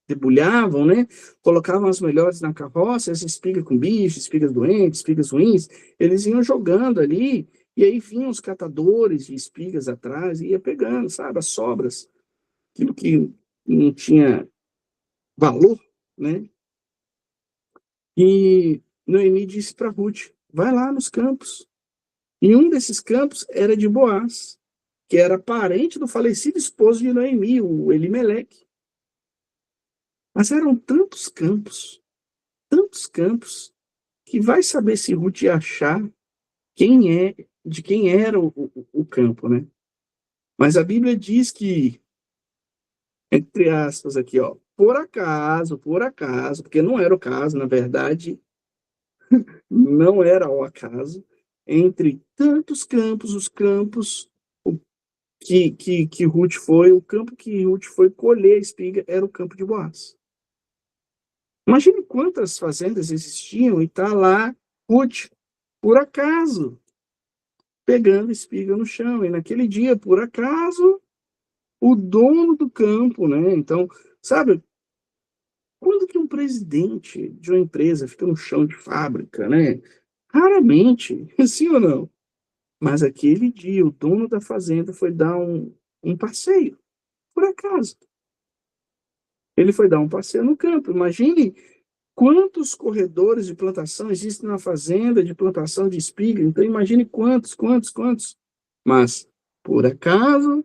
debulhavam, né? Colocavam as melhores na carroça, as espigas com bicho, espigas doentes, espigas ruins, eles iam jogando ali, e aí vinham os catadores de espigas atrás, e ia pegando, sabe, as sobras, aquilo que não tinha valor, né? E Noemi disse para Ruth, vai lá nos campos. E um desses campos era de Boaz, que era parente do falecido esposo de Noemi, o Elimeleque. Mas eram tantos campos, que vai saber se Ruth ia achar de quem era o campo, né? Mas a Bíblia diz que, entre aspas aqui, ó, por acaso, porque não era o caso, na verdade, não era o acaso, entre tantos campos, os campos que Ruth foi, o campo que Ruth foi colher a espiga era o campo de Boaz. Imagine quantas fazendas existiam e está lá Ruth, por acaso. pegando espiga no chão. E naquele dia, por acaso, o dono do campo, né? Então, sabe, quando que um presidente de uma empresa fica no chão de fábrica, né? Raramente, sim ou não? Mas aquele dia, o dono da fazenda foi dar um passeio, por acaso. Ele foi dar um passeio no campo. Imagine quantos corredores de plantação existem na fazenda de plantação de espiga. Então, imagine quantos. Mas, por acaso,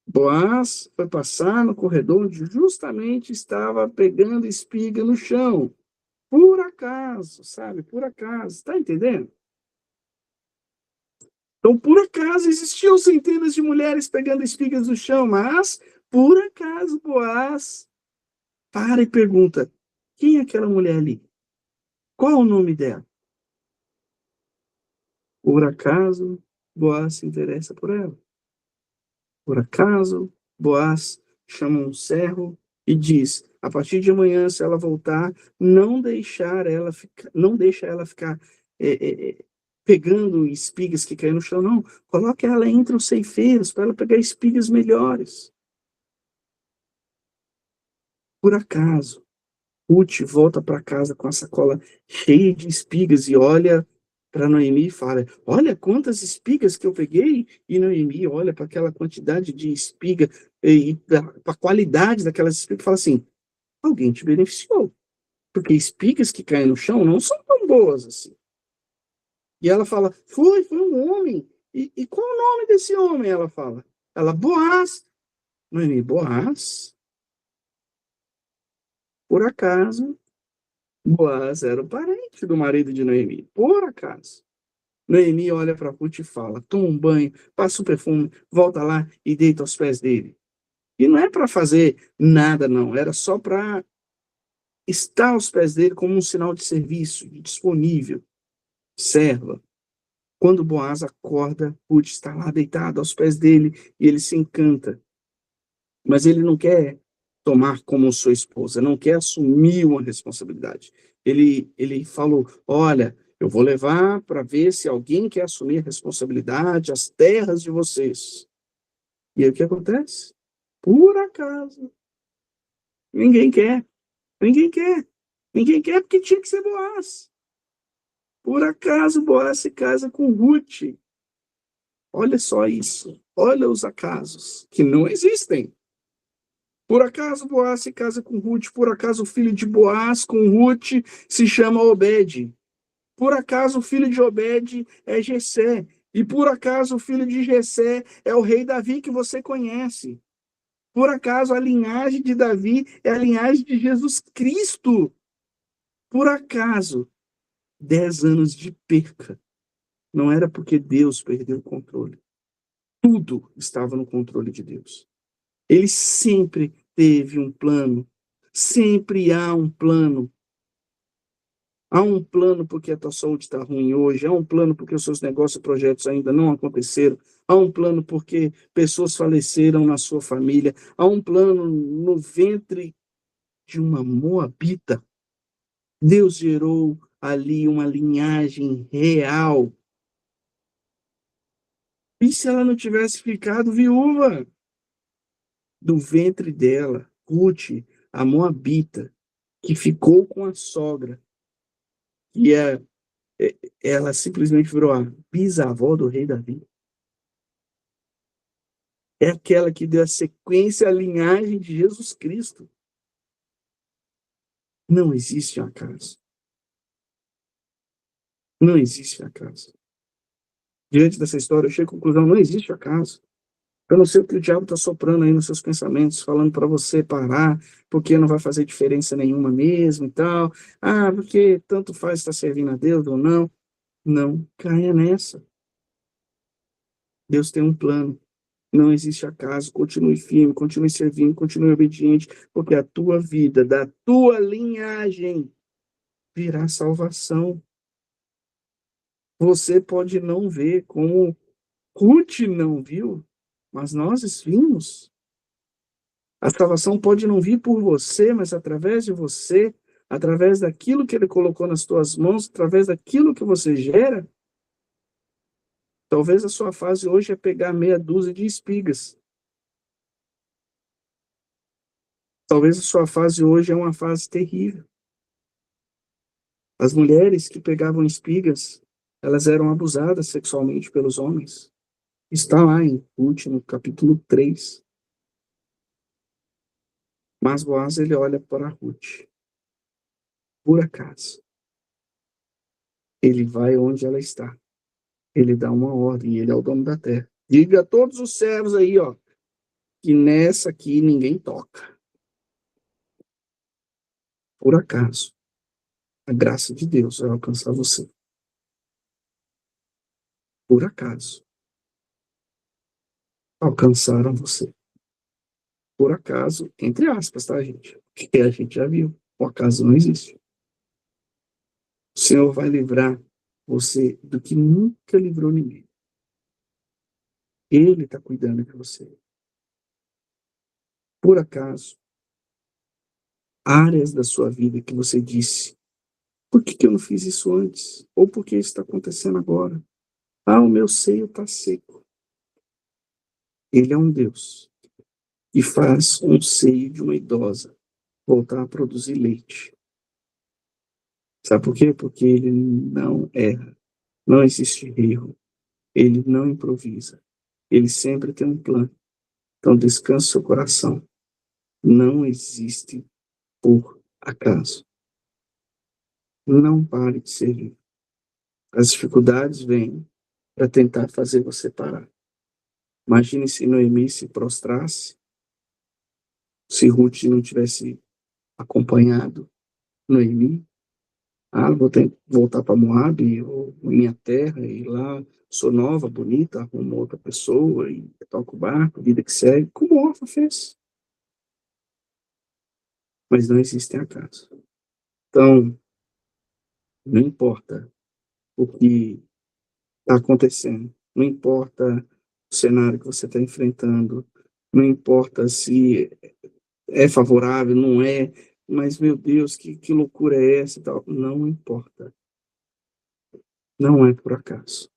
Boaz foi passar no corredor onde justamente estava pegando espiga no chão. Por acaso, sabe? Por acaso. Está entendendo? Então, por acaso, existiam centenas de mulheres pegando espigas no chão, mas, por acaso, Boaz para e pergunta: quem é aquela mulher ali? Qual o nome dela? Por acaso, Boaz se interessa por ela. Por acaso, Boaz chama um servo e diz: a partir de amanhã, se ela voltar, não deixa ela ficar pegando espigas que caem no chão, não. Coloque ela entre os ceifeiros para ela pegar espigas melhores. Por acaso, Ruth volta para casa com a sacola cheia de espigas e olha para Noemi e fala: olha quantas espigas que eu peguei. E Noemi olha para aquela quantidade de espiga e para a qualidade daquelas espigas e fala assim: alguém te beneficiou, porque espigas que caem no chão não são tão boas assim. E ela fala: foi um homem. E qual o nome desse homem? Ela fala. Ela: Boaz. Noemi: Boaz? Por acaso, Boaz era o parente do marido de Noemi. Por acaso. Noemi olha para Ruth e fala: toma um banho, passa o perfume, volta lá e deita aos pés dele. E não é para fazer nada, não. Era só para estar aos pés dele como um sinal de serviço, disponível, serva. Quando Boaz acorda, Ruth está lá deitada aos pés dele e ele se encanta. Mas ele não quer tomar como sua esposa, não quer assumir uma responsabilidade. Ele falou: olha, eu vou levar para ver se alguém quer assumir a responsabilidade, as terras de vocês. E aí o que acontece? Por acaso, ninguém quer porque tinha que ser Boaz. Por acaso, Boaz se casa com Ruth. Olha só isso, olha os acasos, que não existem. Por acaso, Boaz se casa com Ruth. Por acaso, o filho de Boaz com Ruth se chama Obed. Por acaso, o filho de Obed é Jessé. E por acaso, o filho de Jessé é o rei Davi que você conhece. Por acaso, a linhagem de Davi é a linhagem de Jesus Cristo. Por acaso, 10 anos de perca. Não era porque Deus perdeu o controle. Tudo estava no controle de Deus. Ele sempre teve um plano. Sempre há um plano. Há um plano porque a tua saúde está ruim hoje. Há um plano porque os seus negócios e projetos ainda não aconteceram. Há um plano porque pessoas faleceram na sua família. Há um plano no ventre de uma moabita. Deus gerou ali uma linhagem real. E se ela não tivesse ficado viúva? Do ventre dela, Ruth, a moabita, que ficou com a sogra, e ela simplesmente virou a bisavó do rei Davi. É aquela que deu a sequência à linhagem de Jesus Cristo. Não existe acaso. Não existe acaso. Diante dessa história, eu chego à conclusão: não existe acaso. Eu não sei o que o diabo está soprando aí nos seus pensamentos, falando para você parar, porque não vai fazer diferença nenhuma mesmo e tal. Ah, porque tanto faz estar servindo a Deus ou não. Não caia nessa. Deus tem um plano. Não existe acaso. Continue firme, continue servindo, continue obediente, porque a tua vida, da tua linhagem, virá salvação. Você pode não ver como Ruth não viu, mas nós vimos. A salvação pode não vir por você, mas através de você, através daquilo que ele colocou nas tuas mãos, através daquilo que você gera. Talvez a sua fase hoje é pegar meia dúzia de espigas. Talvez a sua fase hoje é uma fase terrível. As mulheres que pegavam espigas, elas eram abusadas sexualmente pelos homens. Está lá em Ruth, no capítulo 3. Mas Boaz, ele olha para Ruth. Por acaso, ele vai onde ela está. Ele dá uma ordem, ele é o dono da terra. Diga a todos os servos aí, ó, que nessa aqui ninguém toca. Por acaso, a graça de Deus vai alcançar você. Por acaso, alcançaram você. Por acaso, entre aspas, tá, gente? Porque a gente já viu. O acaso não existe. O Senhor vai livrar você do que nunca livrou ninguém. Ele está cuidando de você. Por acaso, áreas da sua vida que você disse, por que eu não fiz isso antes? Ou por que isso está acontecendo agora? Ah, o meu seio está seco. Ele é um Deus que faz um seio de uma idosa voltar a produzir leite. Sabe por quê? Porque ele não erra. Não existe erro. Ele não improvisa. Ele sempre tem um plano. Então, descanse seu coração. Não existe por acaso. Não pare de servir. As dificuldades vêm para tentar fazer você parar. Imagine se Noemi se prostrasse, se Ruth não tivesse acompanhado Noemi. Ah, vou ter que voltar para Moab, ou minha terra, e lá sou nova, bonita, arrumo outra pessoa, e toco o barco, vida que segue, como Orfa fez. Mas não existem acasos. Então, não importa o que está acontecendo, não importa o cenário que você está enfrentando, não importa se é favorável, não é, mas, meu Deus, que loucura é essa e tal. Não importa. Não é por acaso.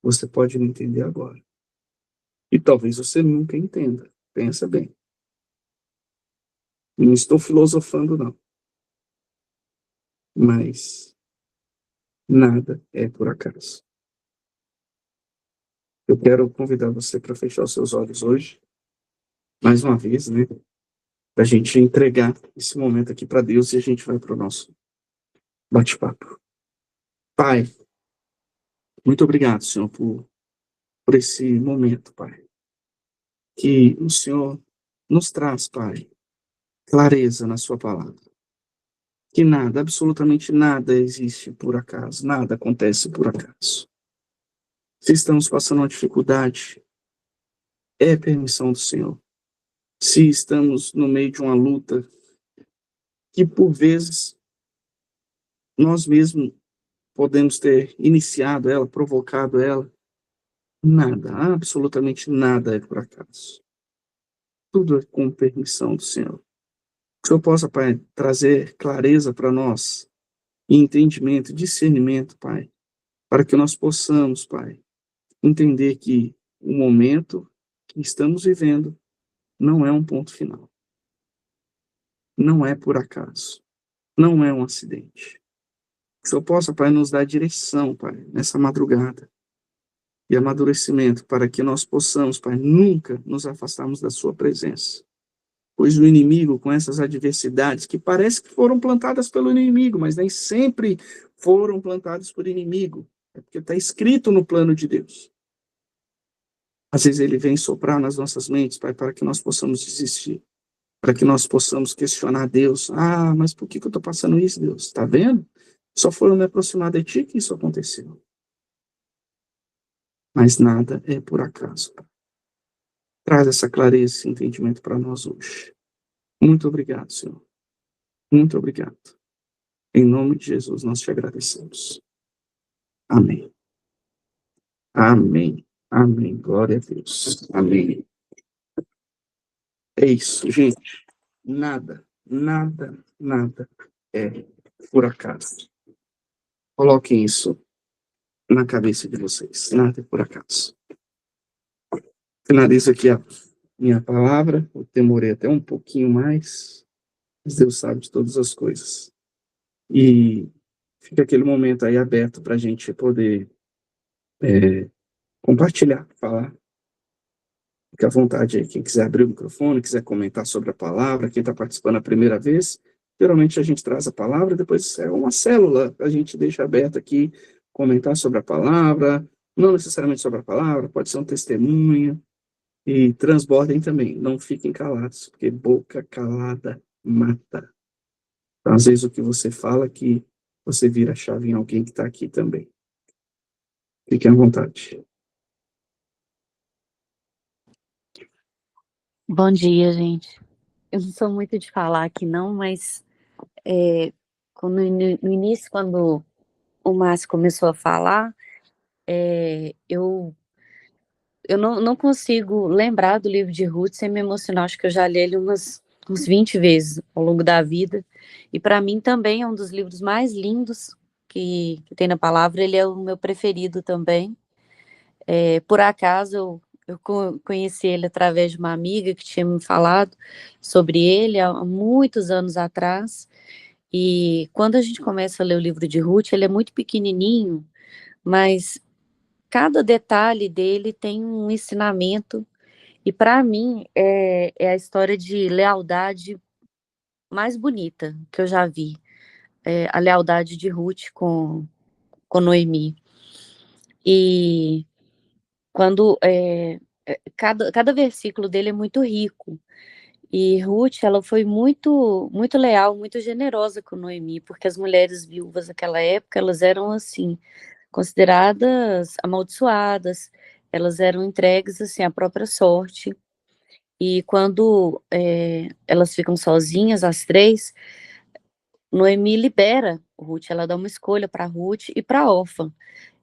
Você pode não entender agora. E talvez você nunca entenda. Pensa bem. Não estou filosofando, não. Mas nada é por acaso. Eu quero convidar você para fechar os seus olhos hoje. Mais uma vez, né? Para a gente entregar esse momento aqui para Deus e a gente vai para o nosso bate-papo. Pai, muito obrigado, Senhor, por esse momento, Pai. Que o Senhor nos traz, Pai, clareza na sua palavra. Que nada, absolutamente nada existe por acaso, nada acontece por acaso. Se estamos passando uma dificuldade, é permissão do Senhor. Se estamos no meio de uma luta, que por vezes nós mesmos podemos ter iniciado ela, provocado ela, nada, absolutamente nada é por acaso. Tudo é com permissão do Senhor. Que o Senhor possa, Pai, trazer clareza para nós, e entendimento, discernimento, Pai, para que nós possamos, Pai, entender que o momento que estamos vivendo não é um ponto final. Não é por acaso. Não é um acidente. Que o Senhor possa, Pai, nos dar direção, Pai, nessa madrugada e amadurecimento para que nós possamos, Pai, nunca nos afastarmos da sua presença. Pois o inimigo, com essas adversidades, que parece que foram plantadas pelo inimigo, mas nem sempre foram plantadas por inimigo. É porque está escrito no plano de Deus. Às vezes ele vem soprar nas nossas mentes, Pai, para que nós possamos desistir. Para que nós possamos questionar Deus. Ah, mas por que eu estou passando isso, Deus? Está vendo? Só foi eu me aproximar de ti que isso aconteceu. Mas nada é por acaso. Traz essa clareza, esse entendimento para nós hoje. Muito obrigado, Senhor. Muito obrigado. Em nome de Jesus, nós te agradecemos. Amém. Amém. Amém. Glória a Deus. Amém. É isso, gente. Nada, nada, nada é por acaso. Coloquem isso na cabeça de vocês, nada é por acaso. Finalizo aqui a minha palavra, eu demorei até um pouquinho mais, mas Deus sabe de todas as coisas. E fica aquele momento aí aberto para a gente poder compartilhar, falar. Fique à vontade aí, quem quiser abrir o microfone, quiser comentar sobre a palavra, quem está participando a primeira vez, geralmente a gente traz a palavra, depois é uma célula, a gente deixa aberto aqui, comentar sobre a palavra, não necessariamente sobre a palavra, pode ser um testemunho, e transbordem também, não fiquem calados, porque boca calada mata. Então, às vezes o que você fala que você vira a chave em alguém que está aqui também. Fiquem à vontade. Bom dia, gente. Eu não sou muito de falar aqui, não, mas no início, quando o Márcio começou a falar, eu não consigo lembrar do livro de Ruth sem me emocionar. Acho que eu já li ele uns 20 vezes ao longo da vida. E para mim também é um dos livros mais lindos que tem na palavra. Ele é o meu preferido também. Por acaso, eu conheci ele através de uma amiga que tinha me falado sobre ele há muitos anos atrás. E quando a gente começa a ler o livro de Ruth, ele é muito pequenininho, mas cada detalhe dele tem um ensinamento. E para mim é a história de lealdade mais bonita que eu já vi. A lealdade de Ruth com Noemi. E quando cada versículo dele é muito rico. E Ruth, ela foi muito, muito leal, muito generosa com Noemi, porque as mulheres viúvas naquela época, elas eram, assim, consideradas amaldiçoadas, elas eram entregues, assim, à própria sorte. E quando elas ficam sozinhas, as três, Noemi libera Ruth, ela dá uma escolha para Ruth e para Orfa.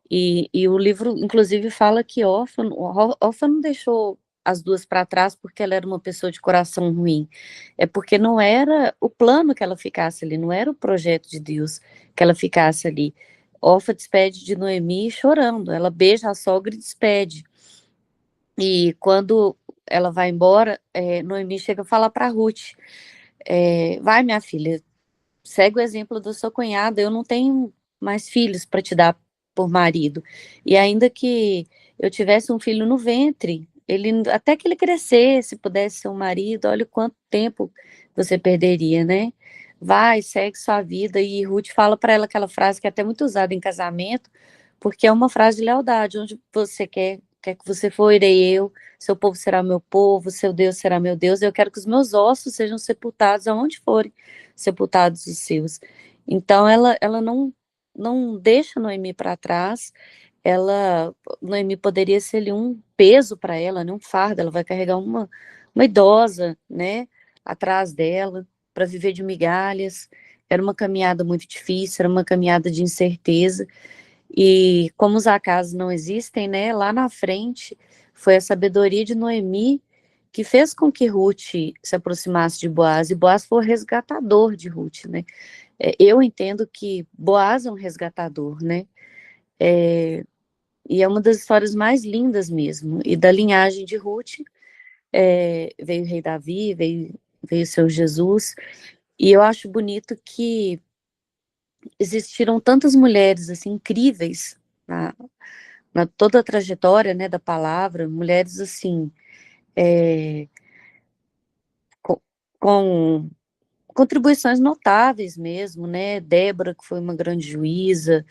E o livro, inclusive, fala que Orfa não deixou as duas para trás porque ela era uma pessoa de coração ruim. É porque não era o plano que ela ficasse ali, não era o projeto de Deus que ela ficasse ali. Orfa despede de Noemi chorando, ela beija a sogra e despede. E quando ela vai embora, Noemi chega a falar para Ruth, vai, minha filha, segue o exemplo da sua cunhada, eu não tenho mais filhos para te dar por marido. E ainda que eu tivesse um filho no ventre, até que ele crescesse, pudesse ser um marido, olha o quanto tempo você perderia, né? Vai, segue sua vida. E Ruth fala para ela aquela frase que é até muito usada em casamento, porque é uma frase de lealdade, onde você quer que você for, irei eu, seu povo será meu povo, seu Deus será meu Deus, eu quero que os meus ossos sejam sepultados aonde forem sepultados os seus. Então, ela não deixa Noemi para trás. Noemi poderia ser ali um peso para ela, né, um fardo. Ela vai carregar uma idosa, né, atrás dela, para viver de migalhas. Era uma caminhada muito difícil, era uma caminhada de incerteza. E como os acasos não existem, né, lá na frente foi a sabedoria de Noemi que fez com que Ruth se aproximasse de Boaz, e Boaz foi o resgatador de Ruth, né? Eu entendo que Boaz é um resgatador, né? E é uma das histórias mais lindas mesmo. E da linhagem de Ruth veio o rei Davi, veio o seu Jesus. E eu acho bonito que existiram tantas mulheres assim incríveis na toda a trajetória, né, da palavra, mulheres assim com contribuições notáveis mesmo, né? Débora, que foi uma grande juíza,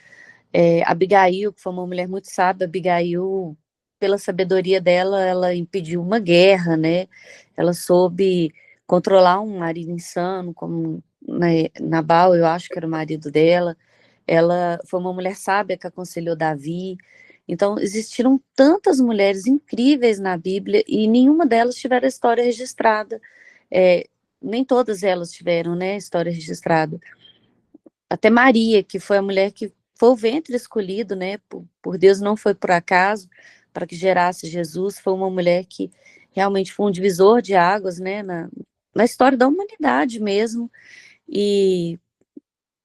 Abigail, que foi uma mulher muito sábia. Abigail, pela sabedoria dela, ela impediu uma guerra, né? Ela soube controlar um marido insano, como Nabal, eu acho que era o marido dela. Ela foi uma mulher sábia que aconselhou Davi. Então, existiram tantas mulheres incríveis na Bíblia e nenhuma delas tiveram a história registrada. Nem todas elas tiveram, né, história registrada. Até Maria, que foi a mulher que foi o ventre escolhido, né, por Deus, não foi por acaso, para que gerasse Jesus. Foi uma mulher que realmente foi um divisor de águas, né, na história da humanidade mesmo. E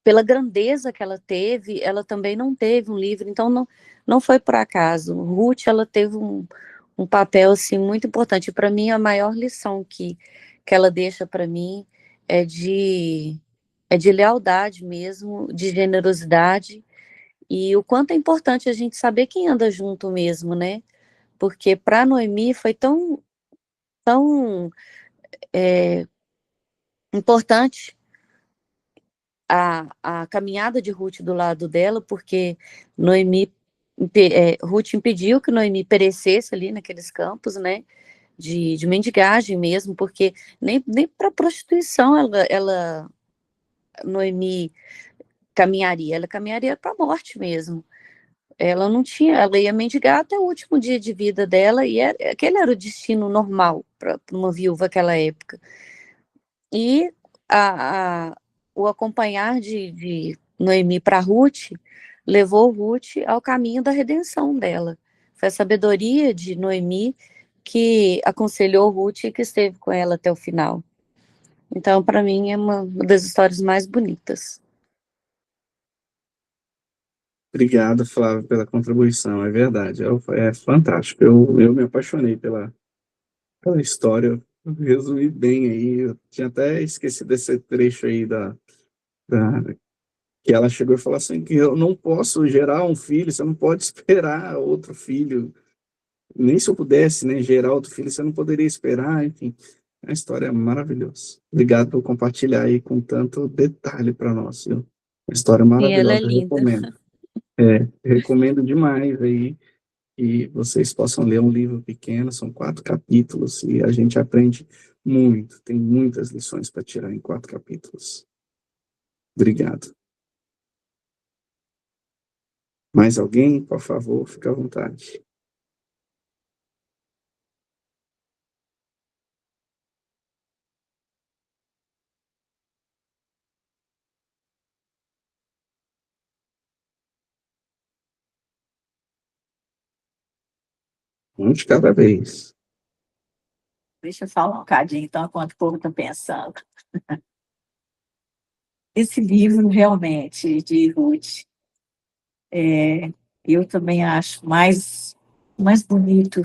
pela grandeza que ela teve, ela também não teve um livro, então não foi por acaso. Ruth, ela teve um papel, assim, muito importante. Para mim, a maior lição que ela deixa para mim é de lealdade mesmo, de generosidade, e o quanto é importante a gente saber quem anda junto mesmo, né? Porque para Noemi foi tão importante a caminhada de Ruth do lado dela, porque Ruth impediu que Noemi perecesse ali naqueles campos, né, de mendigagem mesmo, porque nem para prostituição Noemi caminharia, ela caminharia para a morte mesmo. Ela não tinha, ela ia mendigar até o último dia de vida dela, e aquele era o destino normal para uma viúva naquela época. E o acompanhar de Noemi para Ruth levou Ruth ao caminho da redenção dela. Foi a sabedoria de Noemi que aconselhou Ruth e que esteve com ela até o final. Então, para mim, é uma das histórias mais bonitas. Obrigado, Flávio, pela contribuição, é verdade, é fantástico. Eu me apaixonei pela história, eu resumi bem aí, eu tinha até esquecido esse trecho aí que ela chegou e falou assim, que eu não posso gerar um filho, você não pode esperar outro filho, nem se eu pudesse, né, gerar outro filho, você não poderia esperar, enfim, a história é maravilhosa. Obrigado por compartilhar aí com tanto detalhe para nós, viu? Uma história E ela é maravilhosa, eu linda. recomendo demais aí que vocês possam ler um livro pequeno, são 4 capítulos, e a gente aprende muito, tem muitas lições para tirar em 4 capítulos. Obrigado. Mais alguém, por favor, fique à vontade. Um de cada vez. Deixa eu falar um bocadinho, então, enquanto o povo está pensando. Esse livro, realmente, de Ruth, eu também acho mais bonito.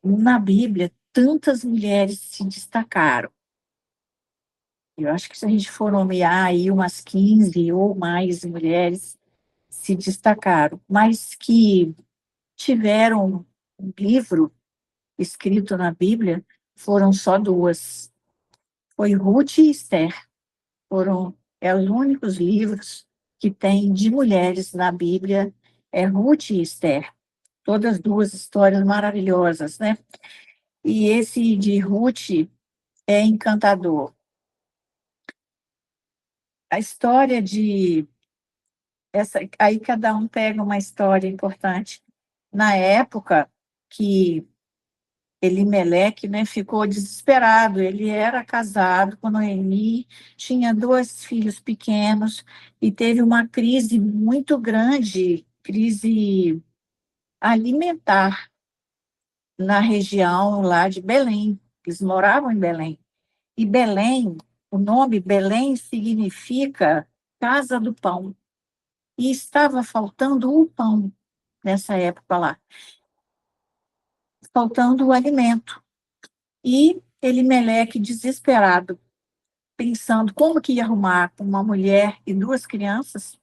Na Bíblia, tantas mulheres se destacaram. Eu acho que se a gente for nomear aí umas 15 ou mais mulheres se destacaram, mas que tiveram um livro escrito na Bíblia, foram só 2. Foi Ruth e Esther. Foram os únicos livros que tem de mulheres na Bíblia, Ruth e Esther. Todas 2 histórias maravilhosas, né? E esse de Ruth é encantador. A história aí cada um pega uma história importante. Na época que Elimeleque, né, ficou desesperado, ele era casado com Noemi, tinha 2 filhos pequenos, e teve uma crise muito grande, crise alimentar, na região lá de Belém. Eles moravam em Belém. E Belém, o nome Belém significa casa do pão. E estava faltando o pão nessa época lá, faltando o alimento. E Elimeleque, desesperado, pensando como que ia arrumar uma mulher e 2 crianças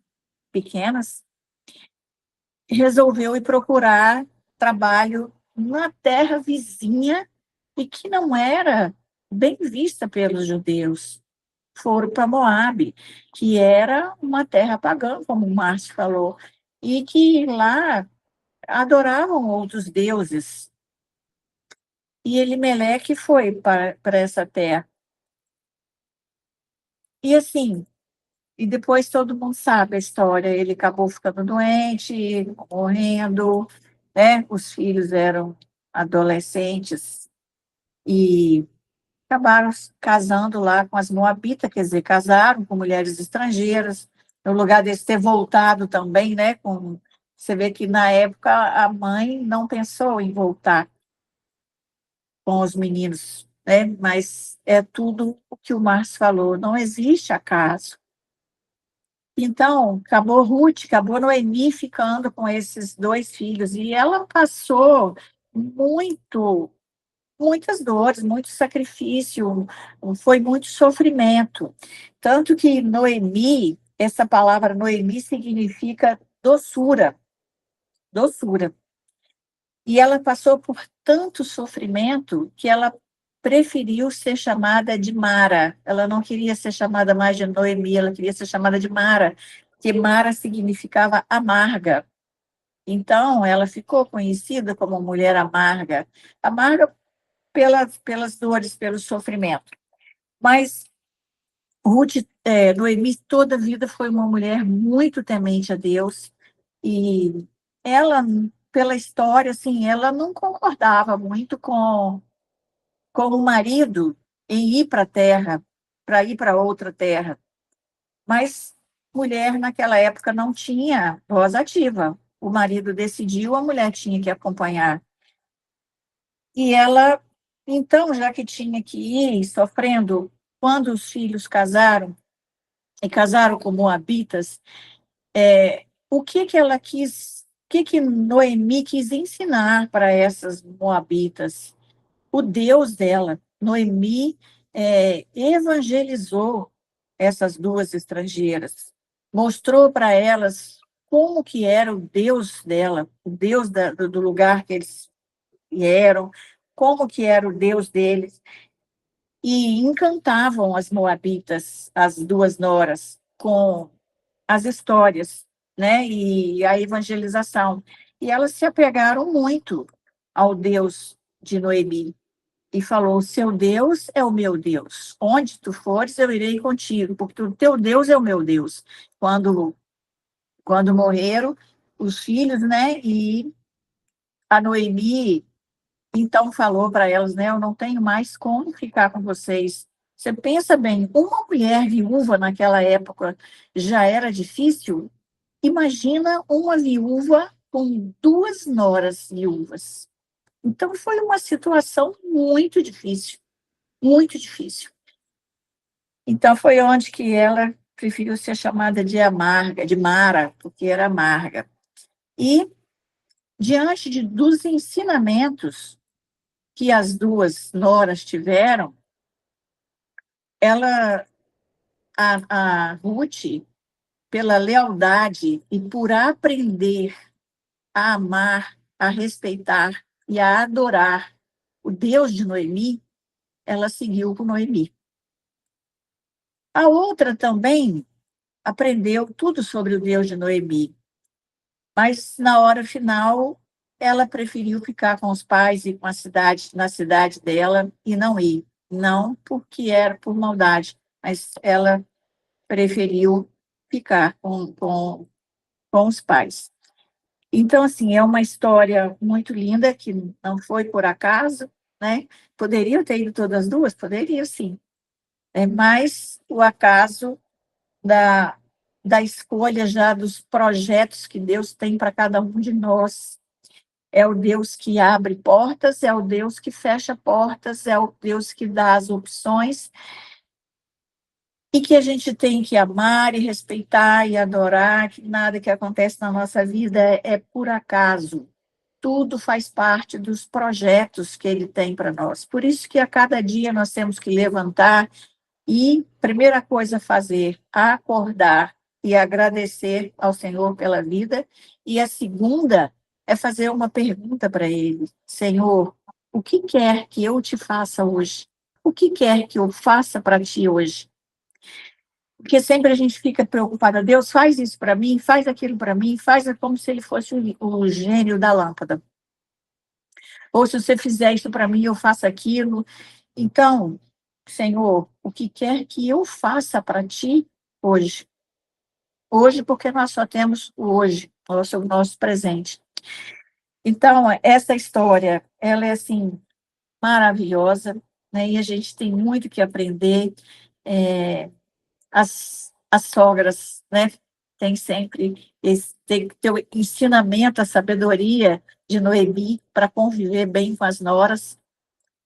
pequenas, resolveu ir procurar trabalho na terra vizinha e que não era bem vista pelos judeus. Foram para Moabe, que era uma terra pagã, como o Márcio falou, e que lá adoravam outros deuses. E Elimeleque foi para essa terra. E assim, e depois todo mundo sabe a história, ele acabou ficando doente, morrendo, né? Os filhos eram adolescentes e acabaram casando lá com as moabitas, quer dizer, casaram com mulheres estrangeiras, no lugar deles ter voltado também, né? Você vê que na época a mãe não pensou em voltar com os meninos, né? Mas é tudo o que o Márcio falou, não existe acaso. Então, acabou Ruth, acabou Noemi ficando com esses 2 filhos, e ela passou muitas dores, muito sacrifício, foi muito sofrimento. Tanto que Noemi, essa palavra Noemi significa doçura, doçura. E ela passou por tanto sofrimento que ela preferiu ser chamada de Mara. Ela não queria ser chamada mais de Noemi, ela queria ser chamada de Mara, que Mara significava amarga. Então, ela ficou conhecida como mulher amarga, amarga pelas dores, pelo sofrimento. Mas Noemi, toda a vida foi uma mulher muito temente a Deus, e ela, pela história, assim, ela não concordava muito com o marido em ir para a terra, para ir para outra terra. Mas mulher, naquela época, não tinha voz ativa. O marido decidiu, a mulher tinha que acompanhar. E ela, então, já que tinha que ir sofrendo, quando os filhos casaram, e casaram com moabitas, o que que ela quis, o que que Noemi quis ensinar para essas moabitas? O Deus dela. Noemi evangelizou essas 2 estrangeiras, mostrou para elas como que era o Deus dela, o Deus do lugar que eles vieram, como que era o Deus deles, e encantavam as moabitas, as 2 noras, com as histórias, né, e a evangelização. E elas se apegaram muito ao Deus de Noemi, e falou: seu Deus é o meu Deus, onde tu fores eu irei contigo, porque o teu Deus é o meu Deus. Quando morreram os filhos, né, e a Noemi então falou para elas, né, eu não tenho mais como ficar com vocês. Você pensa bem, uma mulher viúva naquela época já era difícil, imagina uma viúva com 2 noras viúvas. Então foi uma situação muito difícil, muito difícil. Então foi onde que ela preferiu ser chamada de amarga, de Mara, porque era amarga. E diante dos ensinamentos que as 2 noras tiveram, a Ruth, pela lealdade e por aprender a amar, a respeitar e a adorar o Deus de Noemi, ela seguiu com Noemi. A outra também aprendeu tudo sobre o Deus de Noemi, mas na hora final ela preferiu ficar com os pais e com a cidade, na cidade dela, e não ir. Não porque era por maldade, mas ela preferiu ficar com os pais. Então, assim, é uma história muito linda, que não foi por acaso, né? Poderiam ter ido todas as 2? Poderiam, sim. Mas o acaso da escolha já dos projetos que Deus tem para cada um de nós. É o Deus que abre portas, é o Deus que fecha portas, é o Deus que dá as opções, e que a gente tem que amar e respeitar e adorar, que nada que acontece na nossa vida é por acaso. Tudo faz parte dos projetos que ele tem para nós. Por isso que a cada dia nós temos que levantar e, primeira coisa a fazer, acordar e agradecer ao Senhor pela vida. E a segunda é fazer uma pergunta para ele: Senhor, o que quer que eu te faça hoje? O que quer que eu faça para ti hoje? Porque sempre a gente fica preocupada: Deus, faz isso para mim, faz aquilo para mim, faz como se ele fosse o gênio da lâmpada. Ou se você fizer isso para mim, eu faço aquilo. Então, Senhor, o que quer que eu faça para ti hoje? Hoje, porque nós só temos o hoje, o nosso presente. Então, essa história, ela é, assim, maravilhosa, né? E a gente tem muito que aprender. As sogras, né? Tem sempre tem que ter o ensinamento, a sabedoria de Noemi para conviver bem com as noras,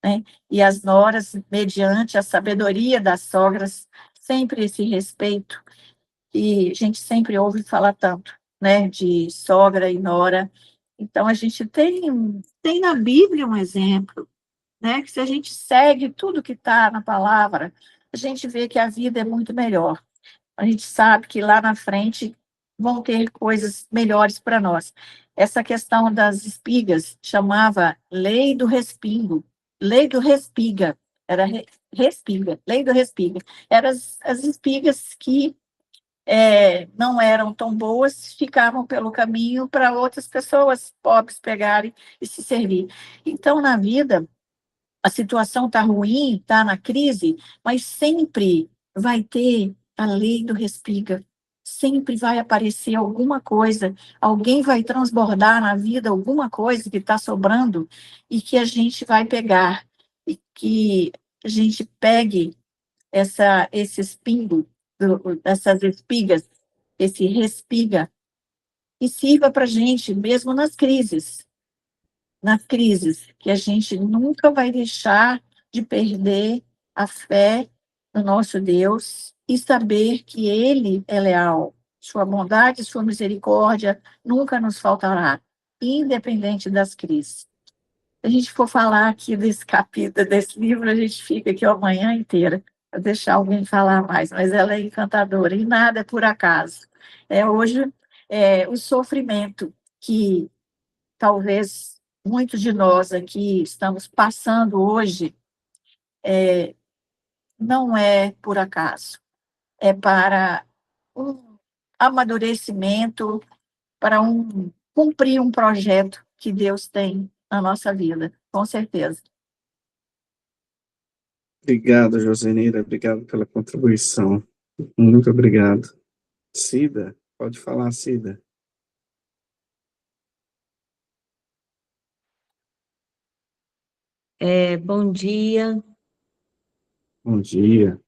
né? E as noras, mediante a sabedoria das sogras, sempre esse respeito. que a gente sempre ouve falar tanto, né, de sogra e nora. Então, a gente tem na Bíblia um exemplo, né, que se a gente segue tudo que está na palavra, a gente vê que a vida é muito melhor. A gente sabe que lá na frente vão ter coisas melhores para nós. Essa questão das espigas chamava lei do respingo, lei do respiga, era respiga, lei do respiga. Eram as espigas que não eram tão boas, ficavam pelo caminho para outras pessoas pobres pegarem e se servir. Então, na vida, a situação está ruim, está na crise, mas sempre vai ter a lei do respiga. Sempre vai aparecer alguma coisa, alguém vai transbordar na vida alguma coisa que está sobrando e que a gente vai pegar, e que a gente pegue esse espingo, essas espigas, esse respiga, e sirva para a gente, mesmo nas crises, que a gente nunca vai deixar de perder a fé no nosso Deus e saber que Ele é leal. Sua bondade e sua misericórdia nunca nos faltará, independente das crises. Se a gente for falar aqui desse capítulo, desse livro, a gente fica aqui a manhã inteira para deixar alguém falar mais, mas ela é encantadora e nada é por acaso. Hoje, o sofrimento que talvez muitos de nós aqui estamos passando hoje, não é por acaso, é para um amadurecimento, para cumprir um projeto que Deus tem na nossa vida, com certeza. Obrigado, Joseneira, obrigado pela contribuição. Muito obrigado. Cida, pode falar, Cida. Bom dia. Bom dia.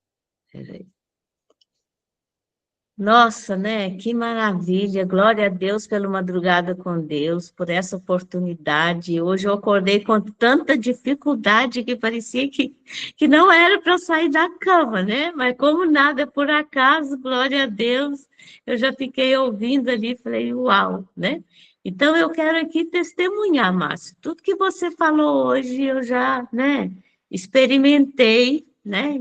Peraí. Nossa, né? Que maravilha. Glória a Deus pela madrugada com Deus, por essa oportunidade. Hoje eu acordei com tanta dificuldade que parecia que não era para sair da cama, né? Mas como nada é por acaso, glória a Deus, eu já fiquei ouvindo ali, falei, uau, né? Então eu quero aqui testemunhar, Márcio. Tudo que você falou hoje eu já, né, experimentei, né?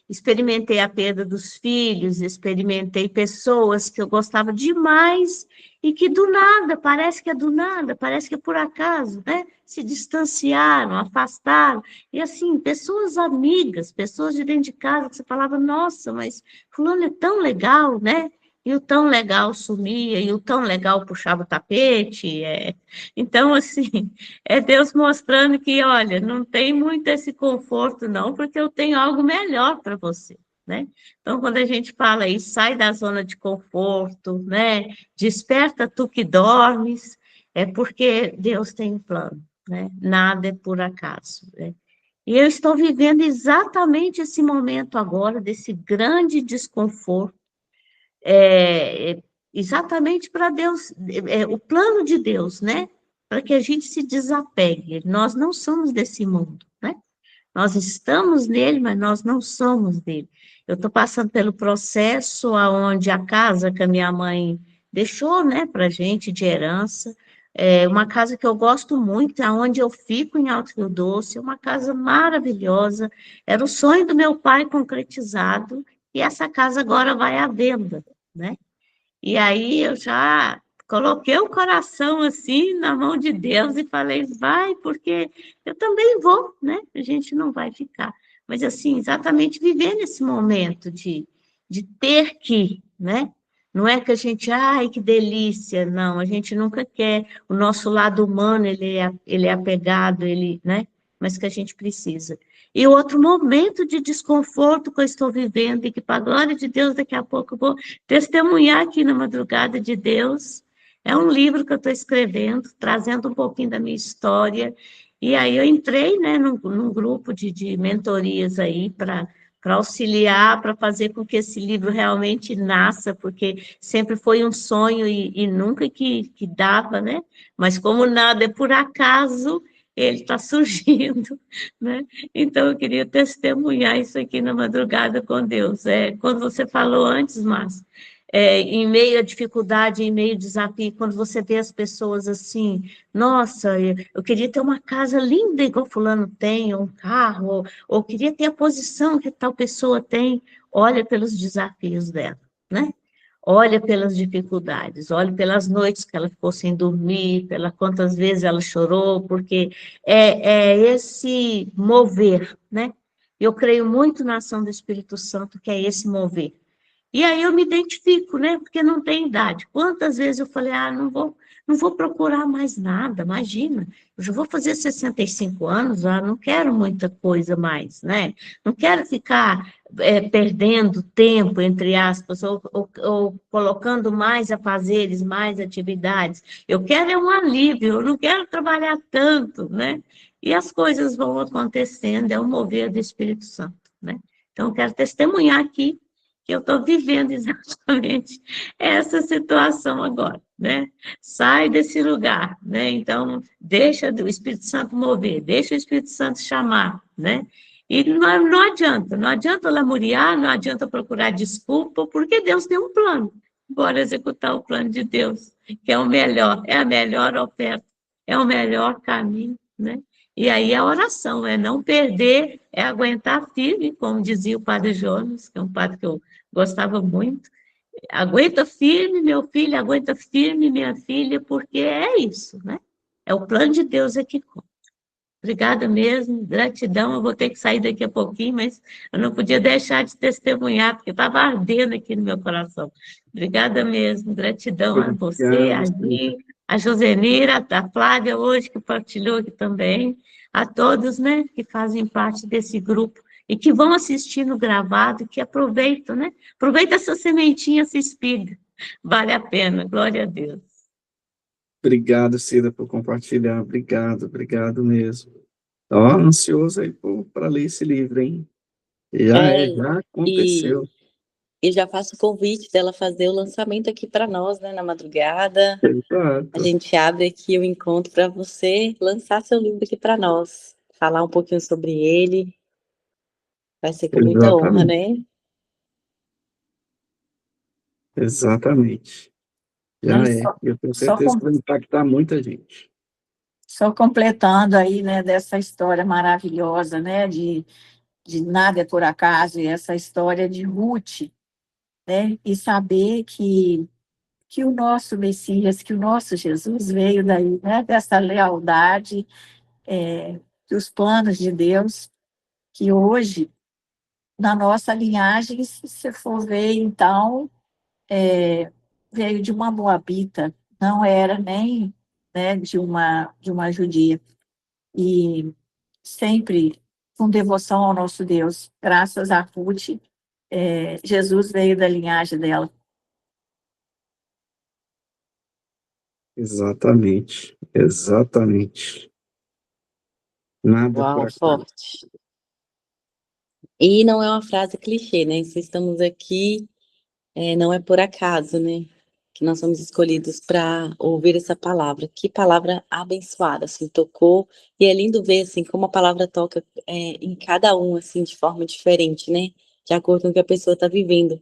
Experimentei a perda dos filhos, experimentei pessoas que eu gostava demais e que do nada, parece que é do nada, parece que é por acaso, né? Se distanciaram, afastaram. E assim, pessoas amigas, pessoas de dentro de casa, que você falava, nossa, mas fulano é tão legal, né? E o tão legal sumia, e o tão legal puxava o tapete. Então, assim, é Deus mostrando que, olha, não tem muito esse conforto, não, porque eu tenho algo melhor para você, né? Então, quando a gente fala aí, sai da zona de conforto, né? Desperta tu que dormes, é porque Deus tem um plano, né? Nada é por acaso, né? E eu estou vivendo exatamente esse momento agora, desse grande desconforto, exatamente para Deus, o plano de Deus, né? Para que a gente se desapegue. Nós não somos desse mundo, né? Nós estamos nele, mas nós não somos dele. Eu estou passando pelo processo onde a casa que a minha mãe deixou, né, para a gente de herança, uma casa que eu gosto muito, onde eu fico em Alto Rio Doce, uma casa maravilhosa, era o sonho do meu pai concretizado, e essa casa agora vai à venda, né? E aí eu já coloquei o coração assim na mão de Deus e falei, vai, porque eu também vou, né? A gente não vai ficar. Mas assim, exatamente viver nesse momento de ter que, né? Não é que a gente, ai, que delícia, não, a gente nunca quer, o nosso lado humano, ele é apegado, né? Mas que a gente precisa. E outro momento de desconforto que eu estou vivendo, e que, para a glória de Deus, daqui a pouco eu vou testemunhar aqui na madrugada de Deus, é um livro que eu estou escrevendo, trazendo um pouquinho da minha história, e aí eu entrei, né, num grupo de mentorias aí para auxiliar, para fazer com que esse livro realmente nasça, porque sempre foi um sonho e nunca que dava, né? Mas como nada é por acaso, ele está surgindo, né? Então, eu queria testemunhar isso aqui na madrugada com Deus. Quando você falou antes, Márcio, em meio à dificuldade, em meio ao desafio, quando você vê as pessoas assim, nossa, eu queria ter uma casa linda igual fulano tem, ou um carro, ou queria ter a posição que tal pessoa tem, olha pelos desafios dela, né? Olha pelas dificuldades, olha pelas noites que ela ficou sem dormir, pela quantas vezes ela chorou, porque é esse mover, né? Eu creio muito na ação do Espírito Santo, que é esse mover. E aí eu me identifico, né? Porque não tem idade. Quantas vezes eu falei, não vou procurar mais nada, imagina. Eu já vou fazer 65 anos, já não quero muita coisa mais, né? Não quero ficar perdendo tempo, entre aspas, ou colocando mais afazeres, mais atividades. Eu quero um alívio, eu não quero trabalhar tanto, né? E as coisas vão acontecendo, é o mover do Espírito Santo, né? Então, eu quero testemunhar aqui que eu estou vivendo exatamente essa situação agora, né? Sai desse lugar, né? Então, deixa o Espírito Santo mover, deixa o Espírito Santo chamar, né? E não adianta lamuriar, não adianta procurar desculpa, porque Deus tem um plano. Bora executar o plano de Deus, que é o melhor, é a melhor oferta, é o melhor caminho, né? E aí a oração é não perder, é aguentar firme, como dizia o padre Jonas, que é um padre que eu gostava muito. Aguenta firme, meu filho, aguenta firme, minha filha, porque é isso, né? É o plano de Deus é que conta. Obrigada mesmo, gratidão. Eu vou ter que sair daqui a pouquinho, mas eu não podia deixar de testemunhar, porque estava ardendo aqui no meu coração. Obrigada mesmo, gratidão a você, a Gi, a Josenira, a Flávia hoje, que partilhou aqui também, a todos, né, que fazem parte desse grupo e que vão assistir no gravado, que aproveitam, né? Aproveita essa sementinha, essa espiga. Vale a pena, glória a Deus. Obrigado, Cida, por compartilhar. Obrigado mesmo. Ó, ansioso aí para ler esse livro, hein? Já aconteceu. E já faço o convite dela fazer o lançamento aqui para nós, né, na madrugada. Exato. A gente abre aqui o encontro para você lançar seu livro aqui para nós, falar um pouquinho sobre ele. Vai ser com muita honra, né? Exatamente. Já é. Eu tenho certeza que vai impactar muita gente. Só completando aí, né, dessa história maravilhosa, né, de nada é por acaso, e essa história de Ruth, né, e saber que o nosso Messias, que o nosso Jesus veio daí, né, dessa lealdade, dos planos de Deus, que hoje, na nossa linhagem, se você for ver, então, veio de uma moabita, não era nem, né, de uma judia. E sempre com devoção ao nosso Deus, graças a Ruth, Jesus veio da linhagem dela. Exatamente. Nada Uau, por acaso. forte. E não é uma frase clichê, né? Se estamos aqui, não é por acaso, né? Que nós somos escolhidos para ouvir essa palavra. Que palavra abençoada, assim, tocou. E é lindo ver, assim, como a palavra toca em cada um, assim, de forma diferente, né? De acordo com o que a pessoa está vivendo.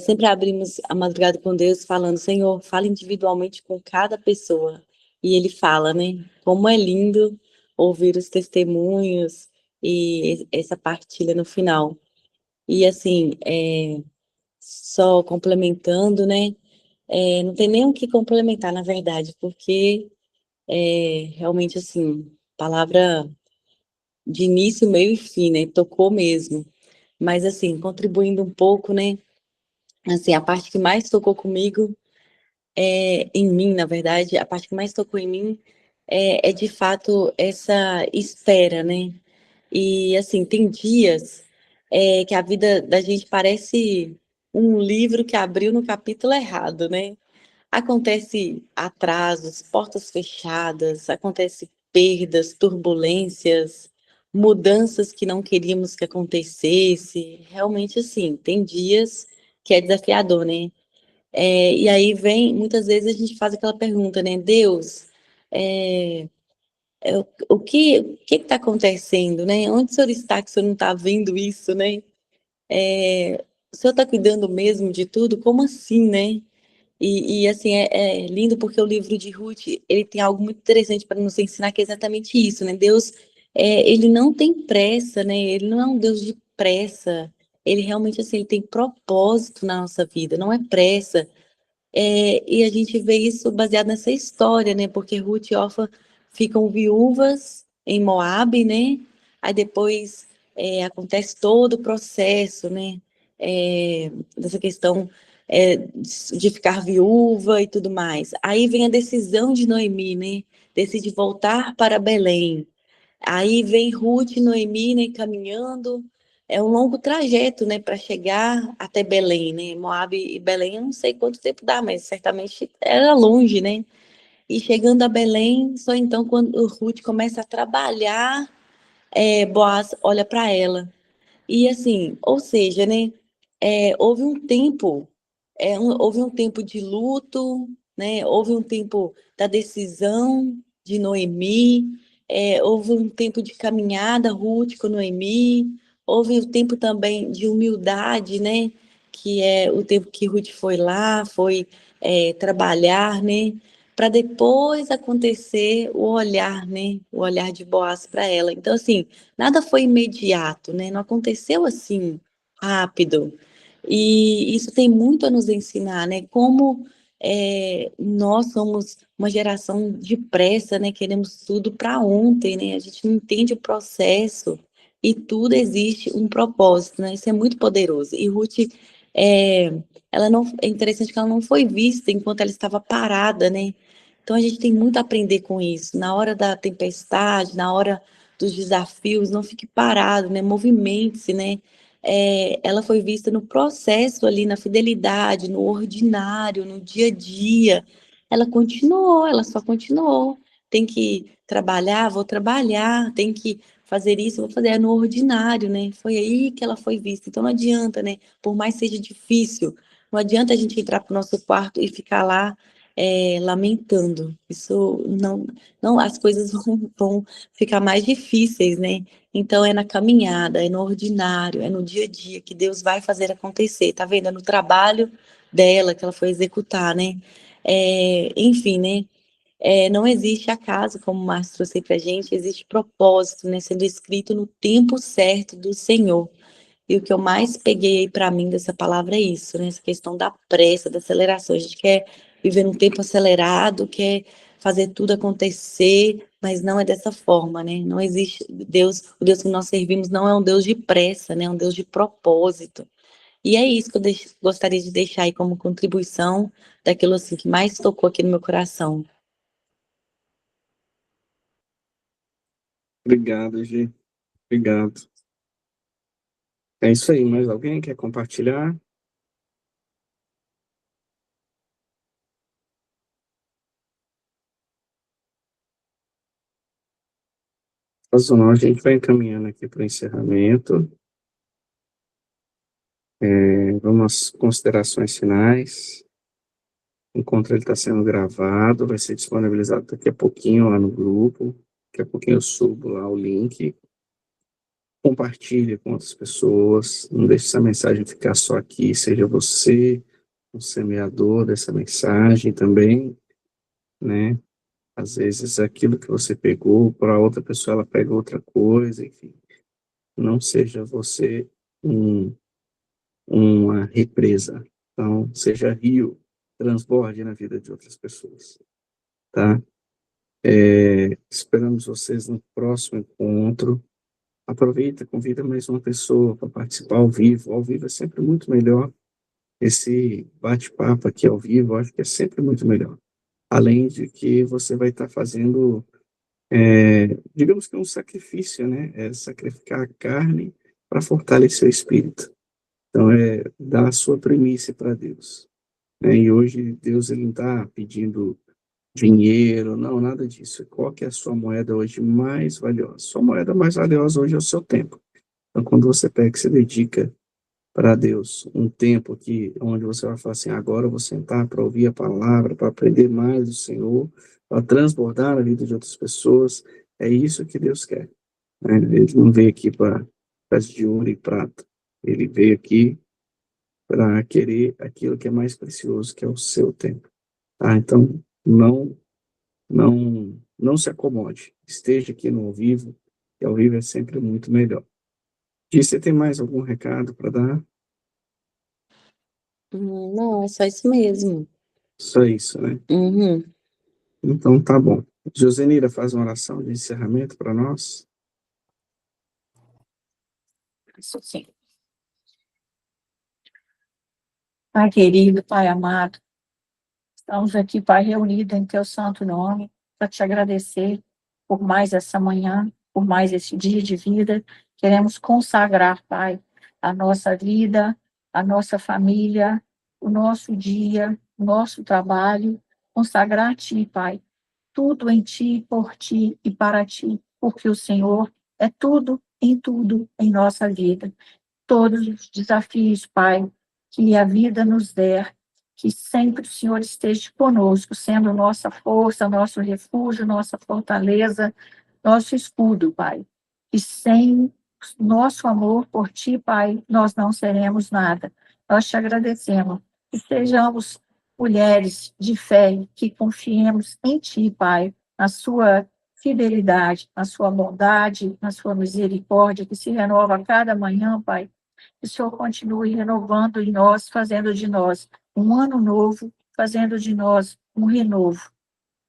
Sempre abrimos a madrugada com Deus falando, Senhor, fala individualmente com cada pessoa. E Ele fala, né? Como é lindo ouvir os testemunhos e essa partilha no final. E, assim, só complementando, né? Não tem nem o que complementar, na verdade, porque realmente, assim, palavra de início, meio e fim, né? Tocou mesmo. Mas, assim, contribuindo um pouco, né? Assim, a parte que mais tocou comigo, em mim, na verdade, a parte que mais tocou em mim é de fato essa espera, né? E, assim, tem dias que a vida da gente parece um livro que abriu no capítulo errado, né? Acontece atrasos, portas fechadas, acontece perdas, turbulências, mudanças que não queríamos que acontecesse. Realmente, assim, tem dias que é desafiador, né? E aí muitas vezes a gente faz aquela pergunta, né? Deus, o que está acontecendo, né? Onde o senhor está que o senhor não está vendo isso, né? O senhor está cuidando mesmo de tudo? Como assim, né? E assim, é lindo porque o livro de Ruth, ele tem algo muito interessante para nos ensinar, que é exatamente isso, né? Deus, ele não tem pressa, né? Ele não é um Deus de pressa. Ele realmente, assim, ele tem propósito na nossa vida, não é pressa. E a gente vê isso baseado nessa história, né? Porque Ruth e Orfa ficam viúvas em Moabe, né? Aí depois acontece todo o processo, né? Dessa questão de ficar viúva e tudo mais. Aí vem a decisão de Noemi, né? Decide voltar para Belém. Aí vem Ruth e Noemi, né, caminhando. É um longo trajeto, né, para chegar até Belém, né? Moabe e Belém, eu não sei quanto tempo dá, mas certamente era longe, né? E chegando a Belém, só então quando Ruth começa a trabalhar, Boaz olha para ela. E assim, ou seja, né, houve um tempo, houve um tempo de luto, né, houve um tempo da decisão de Noemi, houve um tempo de caminhada, Ruth com Noemi, houve o tempo também de humildade, né, que é o tempo que Ruth foi lá, foi trabalhar, né, para depois acontecer o olhar, né, o olhar de Boaz para ela. Então, assim, nada foi imediato, né? Não aconteceu assim rápido. E isso tem muito a nos ensinar, né? Como nós somos uma geração de pressa, né? Queremos tudo para ontem, né? A gente não entende o processo e tudo existe um propósito, né? Isso é muito poderoso. E Ruth, é, ela não, é interessante que ela não foi vista enquanto ela estava parada, né? Então a gente tem muito a aprender com isso. Na hora da tempestade, na hora dos desafios, não fique parado, né? Movimente-se, né? Ela foi vista no processo ali, na fidelidade, no ordinário, no dia a dia. Ela continuou, ela só continuou. Tem que trabalhar, vou trabalhar, tem que fazer isso, vou fazer, no ordinário, né? Foi aí que ela foi vista. Então não adianta, né? Por mais seja difícil, não adianta a gente entrar para o nosso quarto e ficar lá lamentando. Isso não, as coisas vão ficar mais difíceis, né? Então é na caminhada, é no ordinário, é no dia a dia que Deus vai fazer acontecer, tá vendo? É no trabalho dela que ela foi executar, né? Enfim, né? Não existe acaso, como o Márcio trouxe para a gente, existe propósito, né? Sendo escrito no tempo certo do Senhor. E o que eu mais peguei para mim dessa palavra é isso, né? Essa questão da pressa, da aceleração. A gente quer viver num tempo acelerado, quer fazer tudo acontecer, mas não é dessa forma, né? Não existe Deus, o Deus que nós servimos não é um Deus de pressa, né? É um Deus de propósito. E é isso que eu gostaria de deixar aí como contribuição daquilo assim que mais tocou aqui no meu coração. Obrigado, Gi. Obrigado. É isso aí. Mais alguém quer compartilhar? Caso não, a gente vai encaminhando aqui para o encerramento. Vamos às considerações finais. O encontro está sendo gravado, vai ser disponibilizado daqui a pouquinho lá no grupo. Daqui a pouquinho eu subo lá o link. Compartilhe com outras pessoas. Não deixe essa mensagem ficar só aqui. Seja você o semeador dessa mensagem também, né? Às vezes aquilo que você pegou, para outra pessoa ela pega outra coisa, enfim. Não seja você uma represa. Então, seja rio, transborde na vida de outras pessoas, tá? Esperamos vocês no próximo encontro. Aproveita, convida mais uma pessoa para participar ao vivo. Ao vivo é sempre muito melhor. Esse bate-papo aqui ao vivo, eu acho que é sempre muito melhor. Além de que você vai estar fazendo, digamos que um sacrifício, né? É sacrificar a carne para fortalecer o espírito. Então, dar a sua primícia para Deus, né? E hoje, Deus ele não está pedindo dinheiro, não, nada disso. Qual que é a sua moeda hoje mais valiosa? Sua moeda mais valiosa hoje é o seu tempo. Então, quando você pega e se dedica para Deus, um tempo aqui, onde você vai falar assim, agora eu vou sentar para ouvir a palavra, para aprender mais do Senhor, para transbordar a vida de outras pessoas, É isso que Deus quer, né? Ele não veio aqui para de ouro e prata. Ele veio aqui para querer aquilo que é mais precioso, que é o seu tempo. Tá? Então, não se acomode. Esteja aqui no ao vivo, que ao vivo é sempre muito melhor. E você tem mais algum recado para dar? Não, é só isso mesmo. Só isso, né? Uhum. Então, tá bom. Josenira, faz uma oração de encerramento para nós. Isso sim. Pai querido, Pai amado, estamos aqui, Pai, reunidos em Teu santo nome, para te agradecer por mais essa manhã, por mais esse dia de vida. Queremos consagrar, Pai, a nossa vida, a nossa família, o nosso dia, o nosso trabalho, consagrar a Ti, Pai. Tudo em Ti, por Ti e para Ti, porque o Senhor é tudo em nossa vida. Todos os desafios, Pai, que a vida nos der, que sempre o Senhor esteja conosco, sendo nossa força, nosso refúgio, nossa fortaleza, nosso escudo, Pai. E sem nosso amor por Ti, Pai, nós não seremos nada. Nós te agradecemos. Que sejamos mulheres de fé, que confiemos em Ti, Pai, na Sua fidelidade, na Sua bondade, na Sua misericórdia, que se renova a cada manhã, Pai. Que o Senhor continue renovando em nós, fazendo de nós um ano novo, fazendo de nós um renovo,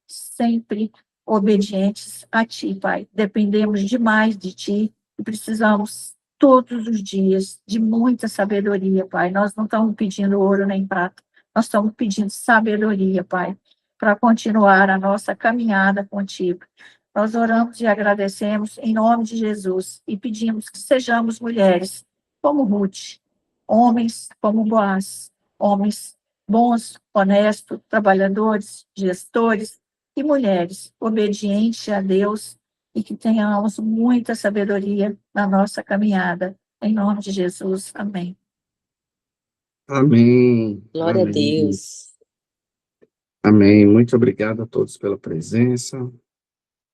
sempre obedientes a Ti, Pai. Dependemos demais de Ti e precisamos todos os dias de muita sabedoria, Pai. Nós não estamos pedindo ouro nem prata, nós estamos pedindo sabedoria, Pai, para continuar a nossa caminhada contigo. Nós oramos e agradecemos em nome de Jesus e pedimos que sejamos mulheres como Ruth, homens como Boaz, homens bons, honestos, trabalhadores, gestores e mulheres obedientes a Deus e que tenhamos muita sabedoria na nossa caminhada. Em nome de Jesus, amém. Amém. Glória a Amém. Deus. Amém. Muito obrigado a todos pela presença.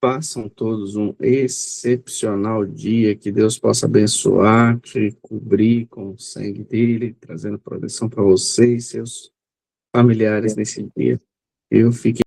Façam todos um excepcional dia, que Deus possa abençoar, te cobrir com o sangue dele, trazendo proteção para você e seus familiares nesse dia. Eu fiquei